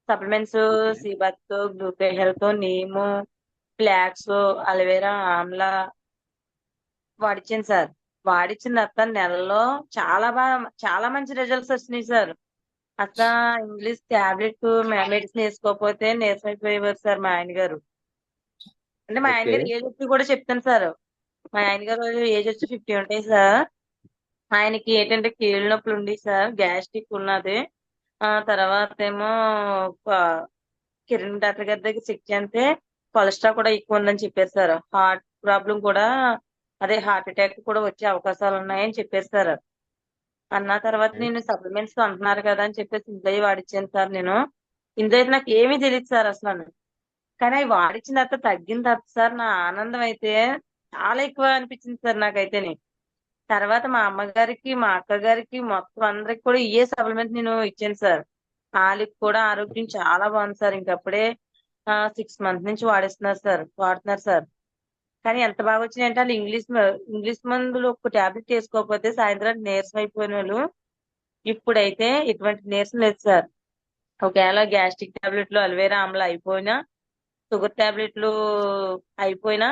సప్లిమెంట్స్ ఓకే. సీబత్, గ్లూకే health, neem, flax, aloe vera, amla వాడిచ్చాను సార్. వాడిచ్చిన తర్వాత నెలలో చాలా మంచి రిజల్ట్స్ వచ్చినాయి సార్. అసలు ఇంగ్లీష్ టాబ్లెట్ మెడిసిన్ వేసుకోకపోతే నీరసం అయిపోయేవారు సార్ మా ఆయన గారు. అంటే మా ఆయన ఓకే. గారి ఏజ్ వచ్చి కూడా చెప్తాను సార్. మా ఆయన గారు ఏజ్ వచ్చి 50 ఉంటాయి సార్. ఆయనకి ఏంటంటే కీళ్ళ నొప్పులు ఉండి సార్, గ్యాస్ట్రిక్ ఉన్నది. తర్వాత ఏమో కిరణ్ డాక్టర్ గారి దగ్గర చెక్ చేస్తే కొలెస్ట్రాల్ కూడా ఎక్కువ ఉందని చెప్పారు సార్. హార్ట్ ప్రాబ్లం కూడా, అదే హార్ట్ అటాక్ కూడా వచ్చే అవకాశాలు ఉన్నాయని చెప్పారు సార్. అన్న తర్వాత ఓకే. నేను సప్లిమెంట్స్ అంటున్నారు కదా అని చెప్పేసి ఇందయ్య వాడిచ్చాను సార్ నేను. ఇందైతే నాకు ఏమీ తెలియదు సార్ అసలు. కానీ అవి వాడిచ్చిన తర్వాత తగ్గిన తర్వాత సార్ నా ఆనందం అయితే చాలా ఎక్కువ అనిపించింది సార్ నాకైతేనే. తర్వాత మా అమ్మగారికి, మా అక్కగారికి, మొత్తం అందరికి కూడా ఇయే సప్లిమెంట్ నేను ఇచ్చాను సార్. వాళ్ళకి కూడా ఆరోగ్యం చాలా బాగుంది సార్. ఇంకప్పుడే 6 మంత్స్ నుంచి వాడుతున్నారు సార్. కానీ ఎంత బాగా వచ్చినాయంటే వాళ్ళు ఇంగ్లీష్ మందులు ఒక టాబ్లెట్ వేసుకోకపోతే సాయంత్రం నీరసం అయిపోయిన వాళ్ళు ఇప్పుడైతే ఎటువంటి నీరసం లేదు సార్. ఒకవేళ గ్యాస్ట్రిక్ టాబ్లెట్లు, అల్వేరా ఆమ్లా అయిపోయినా, షుగర్ టాబ్లెట్లు అయిపోయినా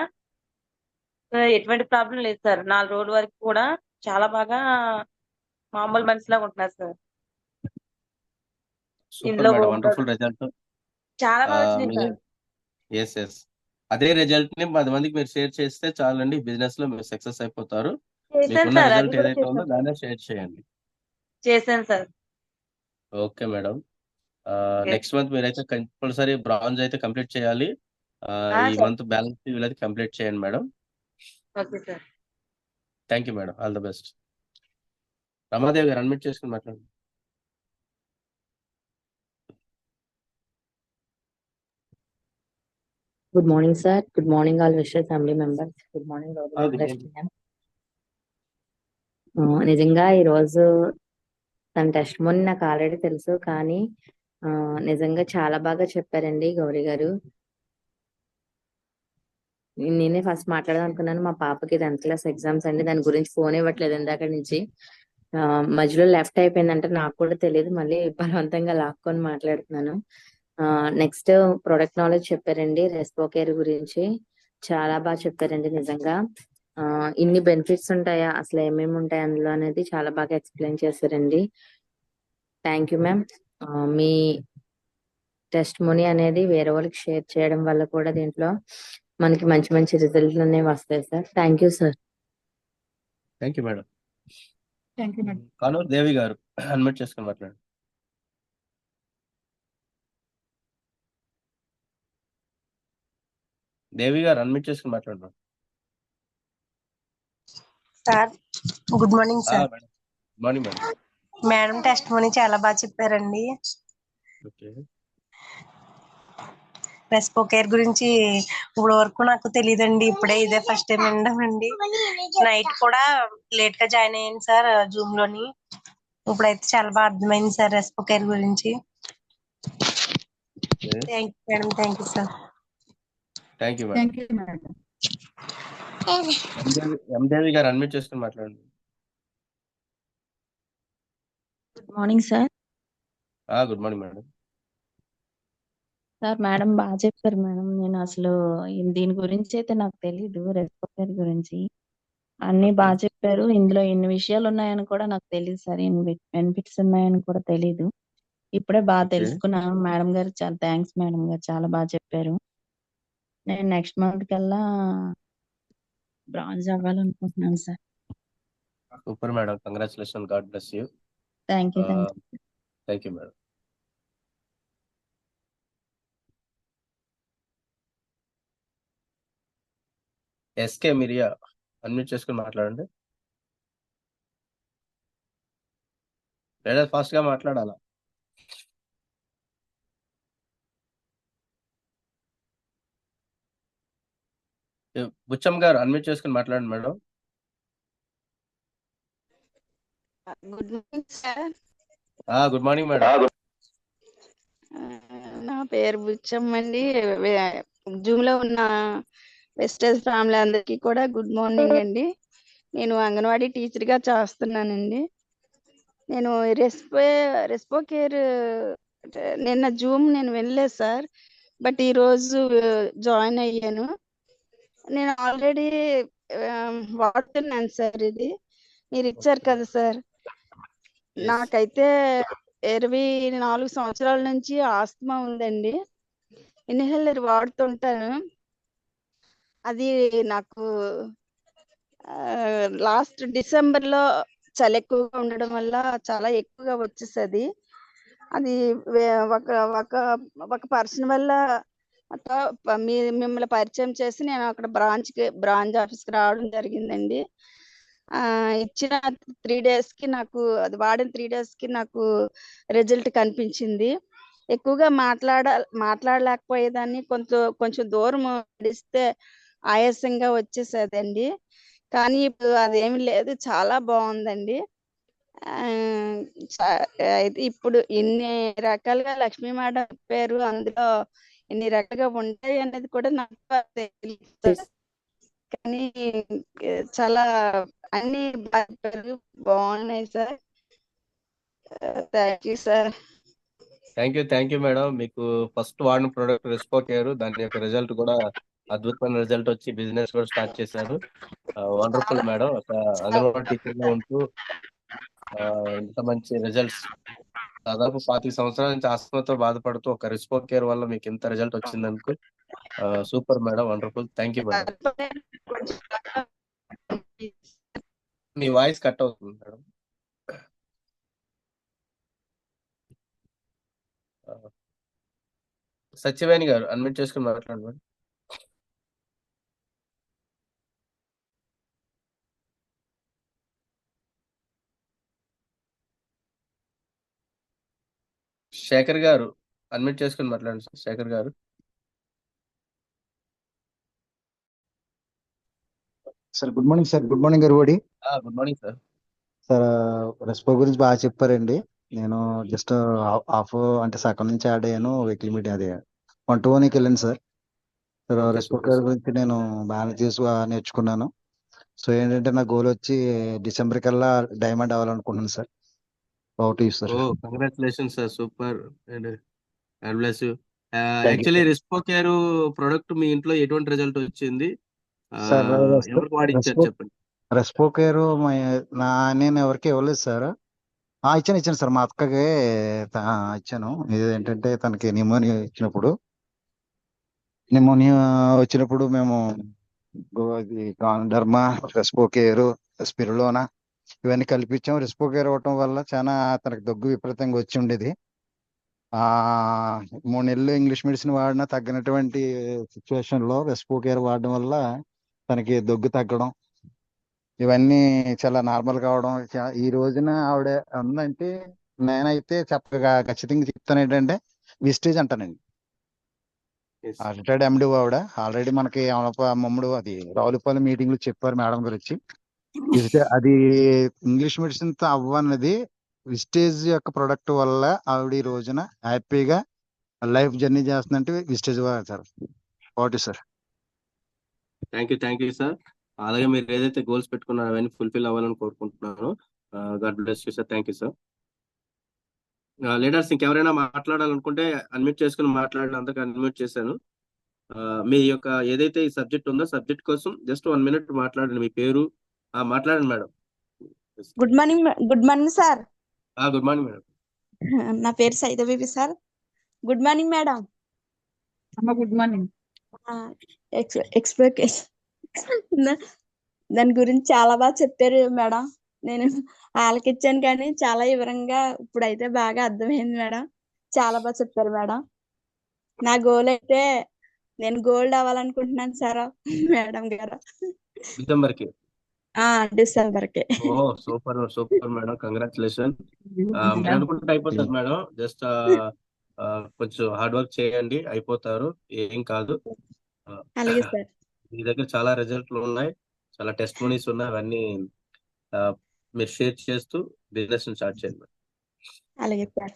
ఎటువంటి ప్రాబ్లం లేదు సార్. 4 రోజుల వరకు కూడా చాలా బాగా మామూలు మనిషిలాగా ఉంటున్నారు సార్. సూపర్ ఇందులో మేడం, వండర్ఫుల్ రిజల్ట్. చాలా బాగా వచ్చినాయి మీ సార్. ఎస్ అదే రిజల్ట్ ని 10 మందికి మీరు షేర్ చేస్తే చాలండి, బిజినెస్ లో మీరు సక్సెస్ అయిపోతారు. చేశాను మీకున్న సార్, అది రిజల్ట్ కూడా ఏదైతే ఉందో చేశాను సార్. దాన్నే షేర్ చేయండి. చేశాను sir. Okay madam. Okay. Next month మీరైతే కంపల్సరీ బ్రాంజ్ అయితే కంప్లీట్ చేయాలి. ఈ సార్. మంత్ బ్యాలెన్స్ అయితే కంప్లీట్ చేయండి madam. Okay sir. Thank you madam, all the best. Ramadevi గారు అన్మిట్ చేసుకుని మాట్లాడండి. Good morning, sir. Good morning, all wishes family members. Good morning, Gauri good Mahalakshmi morning. ma'am. నిజంగా ఈరోజు తన టెస్ట్ మోని నాకు already తెలుసు, కానీ నిజంగా చాలా బాగా చెప్పారండి గౌరీ గారు. నేనే ఫస్ట్ మాట్లాడదాం అనుకున్నాను. మా పాపకి 10th క్లాస్ ఎగ్జామ్స్ అండి, దాని గురించి ఫోన్ ఇవ్వట్లేదు ఇందాక నుంచి. మధ్యలో లెఫ్ట్ అయిపోయిందంటే నాకు కూడా తెలియదు, మళ్ళీ బలవంతంగా లాక్కొని మాట్లాడుతున్నాను. నెక్స్ట్ ప్రొడక్ట్ నాలెడ్జ్ చెప్పారండి, రెస్పోకేర్ గురించి చాలా బాగా చెప్పారండి. నిజంగా ఇన్ని బెనిఫిట్స్ ఉంటాయా, అసలు ఏమేమి ఉంటాయి అందులో అనేది చాలా బాగా ఎక్స్ప్లెయిన్ చేశారండి. Thank you ma'am. మీ టెస్ట్ మోని అనేది వేరే వాళ్ళకి షేర్ చేయడం వల్ల కూడా దీంట్లో మనకి మంచి మంచి రిజల్ట్లు అనేవి వస్తాయి sir. Thank you sir. Thank you madam. Thank you madam. Kanuru Devi గారు అన్మిట్ చేసుకుని మాట్లాడండి. దేవి గారు అన్మిట్ చేసుకుని మాట్లాడండి. Sir good morning sir. Madam good morning madam. Madam testimony చాలా బాగా చెప్పారండి. ఓకే. రెస్పోకేర్ గురించి ఇప్పుడు వరకు నాకు తెలియదండి, ఇప్పుడే ఇదే ఫస్ట్ టైం వినడం. నైట్ కూడా లేట్ గా జాయిన్ అయ్యాను సార్ జూమ్ లోని. ఇప్పుడైతే చాలా బాగా అర్థమైంది సార్ రెస్పోకేర్ గురించి. Thank you madam. Thank you sir. Thank you madam. Thank you madam. ఎందేవి గారు అన్మిట్ చేసుకుని మాట్లాడండి. Good morning sir. Good morning madam. Sir madam బాగా చెప్పారు మేడం. నేను అసలు దీని గురించి అయితే నాకు తెలీదు, రెస్పోకేర్ గురించి. అన్ని బాగా చెప్పారు. ఇందులో ఎన్ని విషయాలు ఉన్నాయని కూడా నాకు తెలియదు సార్, ఎన్ని బెనిఫిట్స్ ఉన్నాయని కూడా తెలీదు. ఇప్పుడే బాగా తెలుసుకున్నాను. మేడం గారు చాలా థ్యాంక్స్. మేడం గారు చాలా బాగా చెప్పారు. నేను నెక్స్ట్ మంత్ కల్లా బ్రాంజ్ అవ్వాలనుకుంటున్నాను sir. Super madam, congratulation, god bless you. Thank you. Thank you madam. SK మిరియా అన్మ్యూట్ చేసుకుని మాట్లాడండి. లేదా ఫాస్ట్ గా మాట్లాడాలా? బుచ్చమ్మ గారు అన్మ్యూట్ చేసుకుని మాట్లాడండి madam. Good morning sir. Good morning madam. నా పేరు బుచ్చమ్మ అండి. జూమ్ లో ఉన్న వెస్టేజ్ ఫ్యామిలీ అందరికీ కూడా గుడ్ మార్నింగ్ అండి. నేను అంగన్వాడీ టీచర్ గా చేస్తున్నానండి. నేను రెస్పోకేర్ నిన్న జూమ్ నేను వినలేదు సార్, బట్ ఈ రోజు జాయిన్ అయ్యాను. నేను ఆల్రెడీ వాడుతున్నాను సార్. ఇది మీరు ఇచ్చారు కదా సార్. నాకైతే 24 సంవత్సరాల నుంచి ఆస్తమా ఉందండి. ఇన్హేలర్ వాడుతుంటాను. అది నాకు లాస్ట్ డిసెంబర్లో చలి ఎక్కువగా ఉండడం వల్ల చాలా ఎక్కువగా వచ్చేసది. అది ఒక ఒక ఒక పర్సన్ వల్ల మిమ్మల్ని పరిచయం చేసి నేను అక్కడ బ్రాంచ్ ఆఫీస్కి రావడం జరిగిందండి. ఇచ్చిన 3 days కి నాకు అది వాడిన 3 days కి నాకు రిజల్ట్ కనిపించింది. ఎక్కువగా మాట్లాడలేకపోయేదాన్ని. కొంచెం దూరం నడిస్తే ఆయాసంగా వచ్చేసేదండి. కానీ ఇప్పుడు అదేమి లేదు, చాలా బాగుందండి. అయితే ఇప్పుడు ఇన్ని రకాలుగా లక్ష్మీ మేడం చెప్పారు, అందులో ఇన్ని రకాలుగా ఉంటాయి అనేది కూడా నాకు తెలియదు. కానీ చాలా అన్ని బాగా చెప్పారు, బాగున్నాయి sir. Thank you sir. Thank you madam. మీకు ఫస్ట్ వాడిన ప్రోడక్ట్ రెస్పో కేర్, దాని యొక్క రిజల్ట్ కూడా అద్భుతమైన రిజల్ట్ వచ్చి బిజినెస్ కూడా స్టార్ట్ చేశారు. Wonderful madam. ఒక అంగన్వాడీ టీచర్ గా ఉంటూ ఇంత మంచి రిజల్ట్స్, దాదాపు 25 సంవత్సరాల నుంచి ఆస్తమాతో బాధపడుతూ ఒక రెస్పో కేర్ వల్ల మీకు ఇంత రిజల్ట్ వచ్చిందనుకో super madam, wonderful. Thank you madam. Me voice cut అవుతుంది మేడం. సత్యవేణి గారు అన్మ్యూట్ చేసుకుని మాట్లాడండి మేడం. శేఖర్ గారు అన్మ్యూట్ చేసుకుని మాట్లాడండి సార్. శేఖర్ గారు. Sir good morning sir. Good morning everybody. Good morning sir. Sir Respo గురించి బాగా చెప్పారండి. నేను జస్ట్ హాఫ్ అంటే సగం నుంచి యాడ్ అయ్యాను. వెహికల్ మీటింగ్ అది 1 to 1 వెళ్ళాను sir. Sir okay, Respo super care sir. గురించి నేను బాగా నేర్చుకున్నాను. సో ఏంటంటే నా గోల్ వచ్చి డిసెంబర్ కల్లా డైమండ్ అవ్వాలనుకుంటున్నాను sir. Out sir. Oh congratulations sir, super. God bless you. Thank you actually sir. Respocare product మీ ఇంట్లో ఎటువంటి రిజల్ట్ వచ్చింది? సార్ ఎవరికి వాడిచ్చారు చెప్పండి. రెస్పో కేర్ నేను ఎవరికి ఇవ్వలేదు సార్. ఇచ్చాను సార్. మా అక్కకి ఇచ్చాను. ఏంటంటే తనకి న్యూమోనియా వచ్చినప్పుడు మేము డర్మా, రెస్పో కేర్, స్పిరులోనా ఇవన్నీ కల్పించాం. రెస్పో కేర్ అవ్వటం వల్ల చాలా తనకి దగ్గు విపరీతంగా వచ్చి ఉండేది. 3 నెలలు ఇంగ్లీష్ మెడిసిన్ వాడినా తగ్గినటువంటి సిచ్యువేషన్ లో రెస్పో కేర్ వాడడం వల్ల తనకి దగ్గు తగ్గడం, ఇవన్నీ చాలా నార్మల్ కావడం. ఈ రోజున ఆవిడ ఉందంటే నేనైతే చెప్పగా ఖచ్చితంగా చెప్తాను ఏంటంటే విస్టేజ్ అంటానండి. రిటైర్డ్ ఎండి ఆవిడ. ఆల్రెడీ మనకి మమ్మడు అది రావులపాలెం మీటింగ్ లో చెప్పారు మేడం గురించి. అది ఇంగ్లీష్ మెడిసిన్ తో అవ్వన్నది విస్టేజ్ యొక్క ప్రొడక్ట్ వల్ల ఆవిడ ఈ రోజున హ్యాపీగా లైఫ్ జర్నీ చేస్తుందంటే విస్టేజ్ sir. Okay sir. Thank you sir. అలాగే మీరు ఏదైతే గోల్స్ పెట్టుకున్నారో అవన్నీ ఫుల్ఫిల్ అవ్వాలని కోరుకుంటున్నాను. God bless you sir. Thank you sir. Leaders ఇంకెవరైనా మాట్లాడాలనుకుంటే అన్మ్యూట్ చేసుకుని మాట్లాడిన అందరికి అన్మ్యూట్ చేశాను. మీ యొక్క ఏదైతే ఈ సబ్జెక్ట్ ఉందో సబ్జెక్ట్ కోసం జస్ట్ 1 minute మాట్లాడండి. మీ పేరు మాట్లాడండి madam. Good morning sir. Good morning madam. నా పేరు Saida baby sir. Good morning madam. Good morning. దాని గురించి చాలా బాగా చెప్పారు మేడం. నేను ఆలకిచ్చాను కానీ చాలా వివరంగా ఇప్పుడైతే బాగా అర్థమైంది మేడం. చాలా బాగా చెప్పారు మేడం. నా గోల్ అయితే నేను గోల్డ్ అవ్వాలనుకుంటున్నాను సార్ మేడం గారు. డిసెంబర్ కి. ఓ సూపర్ మేడం, కంగ్రాచులేషన్. మీరు అనుకుంటే అయిపోతుంది మేడం. జస్ట్ కొంచెం హార్డ్ వర్క్ చేయండి, అయిపోతారు. ఏం కాదు. అలాగే సార్. మీ దగ్గర చాలా రిజల్ట్లు ఉన్నాయి, చాలా టెస్టిమోనీస్ ఉన్నాయి. అవన్నీ మీరు షేర్ చేస్తూ బిజినెస్ స్టార్ట్ చేయండి మేడం. అలాగే sir.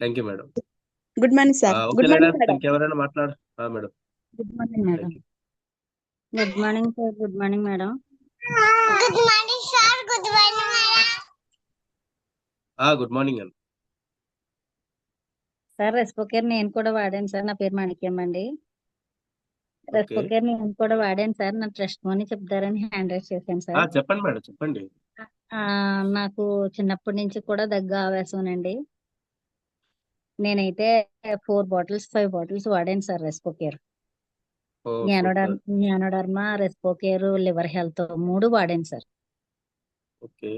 Thank you madam. Good morning sir. Okay leaders ఇంకెవరైనా మాట్లాడు madam. Good morning madam. Good morning sir. Good morning madam. Good morning sir. Good morning madam. Good morning అండి. Sir రెస్పో care నేను కూడా వాడాను sir. నా పేరు మాణిక్యం అండి. రెస్పో కేర్ నేను కూడా వాడాను సార్. నా ట్రస్ట్ మనీ చెప్తారని హ్యాండ్ రైజ్ చేశాను సార్. చెప్పండి మేడం, చెప్పండి. నాకు చిన్నప్పటి నుంచి కూడా దగ్గు ఆవేశం. నేనైతే 4 bottles 5 bottles వాడాను సార్ రెస్పో కేర్. ఓ జ్ఞానోడర్మ సూపర్. జ్ఞానోడర్మ రెస్పోకేర్ లివర్ హెల్త్ 3 వాడాను సార్. ఓకే.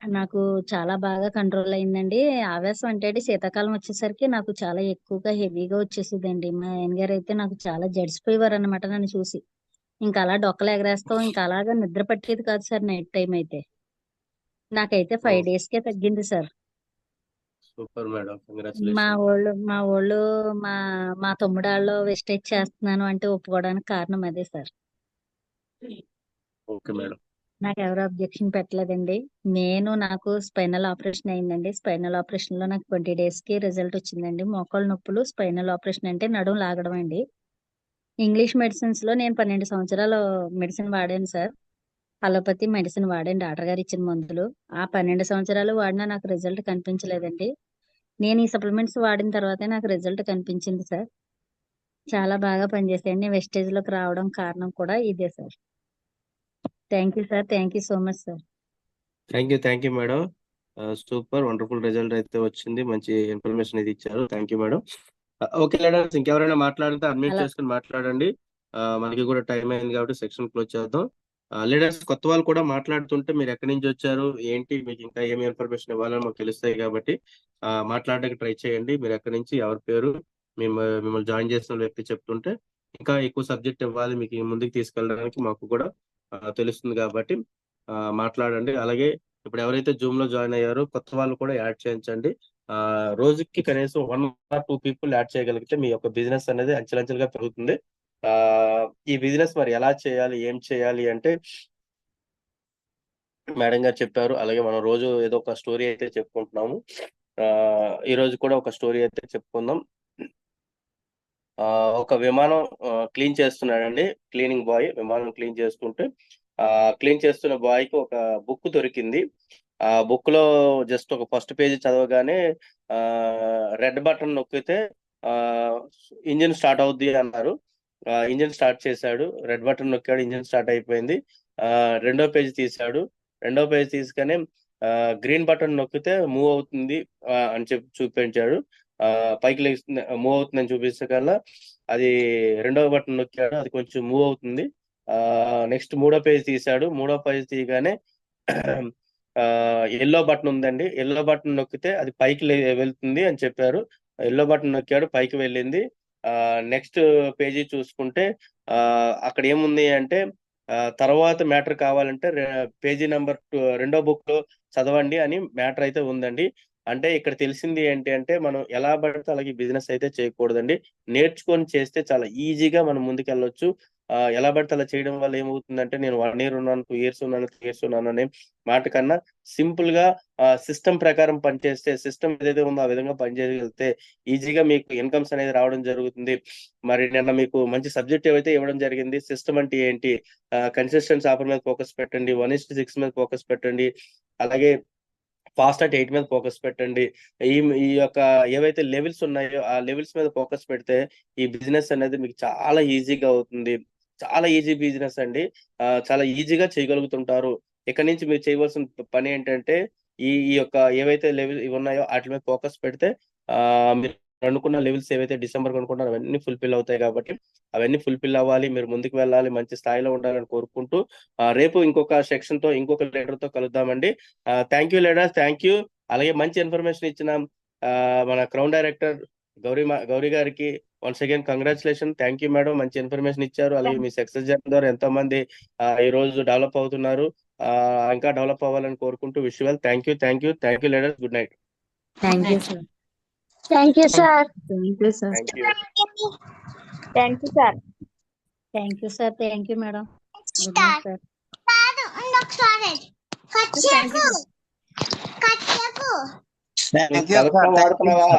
నాకు చాలా బాగా కంట్రోల్ అయిందండి. ఆవేశం అంటే శీతాకాలం వచ్చేసరికి నాకు చాలా ఎక్కువగా హెవీగా వచ్చేసేదండి. మా ఆయన గారు అయితే నాకు చాలా జడిసిపోయేవారు అనమాట నన్ను చూసి. ఇంకా అలా డొక్కలు ఎగరేస్తాం, ఇంకా అలాగా నిద్ర పట్టేది కాదు సార్ నైట్ టైం అయితే. నాకైతే ఓ 5 days కే తగ్గింది సార్. సూపర్ మేడం, మా కంగ్రాచులేషన్. వాళ్ళు మా మా తమ్ముడాళ్ళు వెస్టేజ్ చేస్తున్నాను అంటే ఒప్పుకోవడానికి కారణం అదే సార్. Okay madam. నాకు ఎవరు అబ్జెక్షన్ పెట్టలేదండి. నాకు స్పైనల్ ఆపరేషన్ అయిందండి. స్పైనల్ ఆపరేషన్ లో నాకు 20 days కి రిజల్ట్ వచ్చిందండి. మోకాళ్ళ నొప్పులు, స్పైనల్ ఆపరేషన్ అంటే నడుము లాగడం అండి. ఇంగ్లీష్ మెడిసిన్స్ లో నేను 12 సంవత్సరాలు మెడిసిన్ వాడాను సార్. అలోపతి మెడిసిన్ వాడాను డాక్టర్ గారు ఇచ్చిన మందులు. ఆ 12 సంవత్సరాలు వాడినా నాకు రిజల్ట్ కనిపించలేదండి. నేను ఈ సప్లిమెంట్స్ వాడిన తర్వాతే నాకు రిజల్ట్ కనిపించింది సార్. చాలా బాగా పనిచేసాయండి. వెస్టేజ్ లోకి రావడం కారణం కూడా ఇదే sir. Thank you sir. Thank you so much sir. Thank you madam. Super wonderful result అయితే వచ్చింది. మంచి ఇన్ఫర్మేషన్ అయితే ఇచ్చారు. Thank you madam. Okay leaders, ఇంకెవరైనా మాట్లాడితే అన్మ్యూట్ అలా చేసుకుని మాట్లాడండి. మనకి కూడా టైం అయింది కాబట్టి సెక్షన్ క్లోజ్ చేద్దాం. లీడర్స్ కొత్త వాళ్ళు కూడా మాట్లాడుతుంటే మీరు ఎక్కడి నుంచి వచ్చారు ఏంటి, మీకు ఇంకా ఏమి ఇన్ఫర్మేషన్ ఇవ్వాలని మాకు తెలుస్తాయి కాబట్టి మాట్లాడడానికి ట్రై చేయండి. మీరు ఎక్కడి నుంచి, ఎవరి పేరు, మిమ్మల్ని జాయిన్ చేసిన వ్యక్తి చెప్తుంటే ఇంకా ఎక్కువ సబ్జెక్ట్ ఇవ్వాలి, మీకు ముందుకు తీసుకెళ్ళడానికి మాకు కూడా తెలుస్తుంది కాబట్టి మాట్లాడండి. అలాగే ఇప్పుడు ఎవరైతే జూమ్ లో జాయిన్ అయ్యారో కొత్త వాళ్ళు కూడా యాడ్ చేయించండి. రోజుకి కనీసం 1 or 2 people యాడ్ చేయగలిగితే మీ యొక్క బిజినెస్ అనేది అంచెలంచెలుగా పెరుగుతుంది. ఈ బిజినెస్ మరి ఎలా చేయాలి, ఏం చేయాలి అంటే మేడం గారు చెప్పారు. అలాగే మనం రోజు ఏదో ఒక స్టోరీ అయితే చెప్పుకుంటున్నాము. ఈ రోజు కూడా ఒక స్టోరీ అయితే చెప్పుకుందాం. ఒక విమానం క్లీన్ చేస్తున్నాడండి. క్లీనింగ్ బాయ్ విమానం క్లీన్ చేస్తుంటే క్లీన్ చేస్తున్న బాయ్ కి ఒక బుక్ దొరికింది. ఆ బుక్ లో జస్ట్ ఒక ఫస్ట్ పేజీ చదవగానే రెడ్ బటన్ నొక్కితే ఇంజిన్ స్టార్ట్ అవుద్ది అన్నారు. ఇంజిన్ స్టార్ట్ చేశాడు. రెడ్ బటన్ నొక్కాడు, ఇంజిన్ స్టార్ట్ అయిపోయింది. రెండో పేజీ తీశాడు. రెండో పేజీ తీసుకనే గ్రీన్ బటన్ నొక్కితే మూవ్ అవుతుంది అని చెప్పి చూపించాడు. పైకి లేస్తుంది, మూవ్ అవుతుందని చూపించగల అది రెండవ బటన్ నొక్కాడు, అది కొంచెం మూవ్ అవుతుంది. నెక్స్ట్ మూడో పేజ్ తీశాడు. మూడో పేజ్ తీయగానే ఎల్లో బటన్ ఉందండి. ఎల్లో బటన్ నొక్కితే అది పైకి వెళ్తుంది అని చెప్పారు. ఎల్లో బటన్ నొక్కాడు, పైకి వెళ్ళింది. నెక్స్ట్ పేజీ చూసుకుంటే అక్కడ ఏముంది అంటే తర్వాత మ్యాటర్ కావాలంటే పేజీ నెంబర్ 2 రెండో బుక్ లో చదవండి అని మ్యాటర్ అయితే ఉందండి. అంటే ఇక్కడ తెలిసింది ఏంటి అంటే మనం ఎలా పడితే అలాగే బిజినెస్ అయితే చేయకూడదండి. నేర్చుకొని చేస్తే చాలా ఈజీగా మనం ముందుకెళ్ళొచ్చు. ఎలా పడితే అలా చేయడం వల్ల ఏమవుతుందంటే నేను 1 year ఉన్నాను, 2 years ఉన్నాను, 3 years ఉన్నాను అనే మాట కన్నా సింపుల్ గా సిస్టమ్ ప్రకారం పనిచేస్తే, సిస్టమ్ ఏదైతే ఉందో ఆ విధంగా పనిచేయగలిగితే ఈజీగా మీకు ఇన్కమ్స్ అనేది రావడం జరుగుతుంది. మరి నిన్న మీకు మంచి సబ్జెక్ట్ ఏవైతే ఇవ్వడం జరిగింది, సిస్టమ్ అంటే ఏంటి, కన్సిస్టెన్సీ ఆఫర్ మీద ఫోకస్ పెట్టండి, 1:6 మీద ఫోకస్ పెట్టండి, అలాగే ఫాస్ట్ అట్ 8 మీద ఫోకస్ పెట్టండి. ఈ యొక్క ఏవైతే లెవెల్స్ ఉన్నాయో ఆ లెవెల్స్ మీద ఫోకస్ పెడితే ఈ బిజినెస్ అనేది మీకు చాలా ఈజీగా అవుతుంది. చాలా ఈజీ బిజినెస్ అండి. చాలా ఈజీగా చేయగలుగుతుంటారు. ఇక్కడ నుంచి మీరు చేయవలసిన పని ఏంటంటే ఈ ఈ యొక్క ఏవైతే లెవెల్ ఇవి ఉన్నాయో వాటి మీద ఫోకస్ పెడితే మీరు అనుకున్న లెవెల్స్ ఏవైతే డిసెంబర్ అనుకుంటారో అవన్నీ ఫుల్ఫిల్ అవుతాయి కాబట్టి అవన్నీ ఫుల్ఫిల్ అవ్వాలి, మీరు ముందుకు వెళ్ళాలి, మంచి స్థాయిలో ఉండాలని కోరుకుంటూ రేపు ఇంకొక సెక్షన్ తో ఇంకొక లీడర్ తో కలుద్దామండి. Thank you leaders, thank you. అలాగే మంచి ఇన్ఫర్మేషన్ ఇచ్చిన మన క్రౌన్ డైరెక్టర్ గౌరీ గారికి once again congratulation. Thank you madam, మంచి ఇన్ఫర్మేషన్ ఇచ్చారు. అలాగే మీ సక్సెస్ జర్నీ ద్వారా ఎంతో మంది ఈ రోజు డెవలప్ అవుతున్నారు. ఇంకా డెవలప్ అవ్వాలని కోరుకుంటూ wish well. Thank you leaders, good night. Thank you sir. Thank you sir. Thank you sir. Thank you. Thank you sir. Thank you sir. Thank you madam. Good night sir. కలపడం వాడుతున్నావా?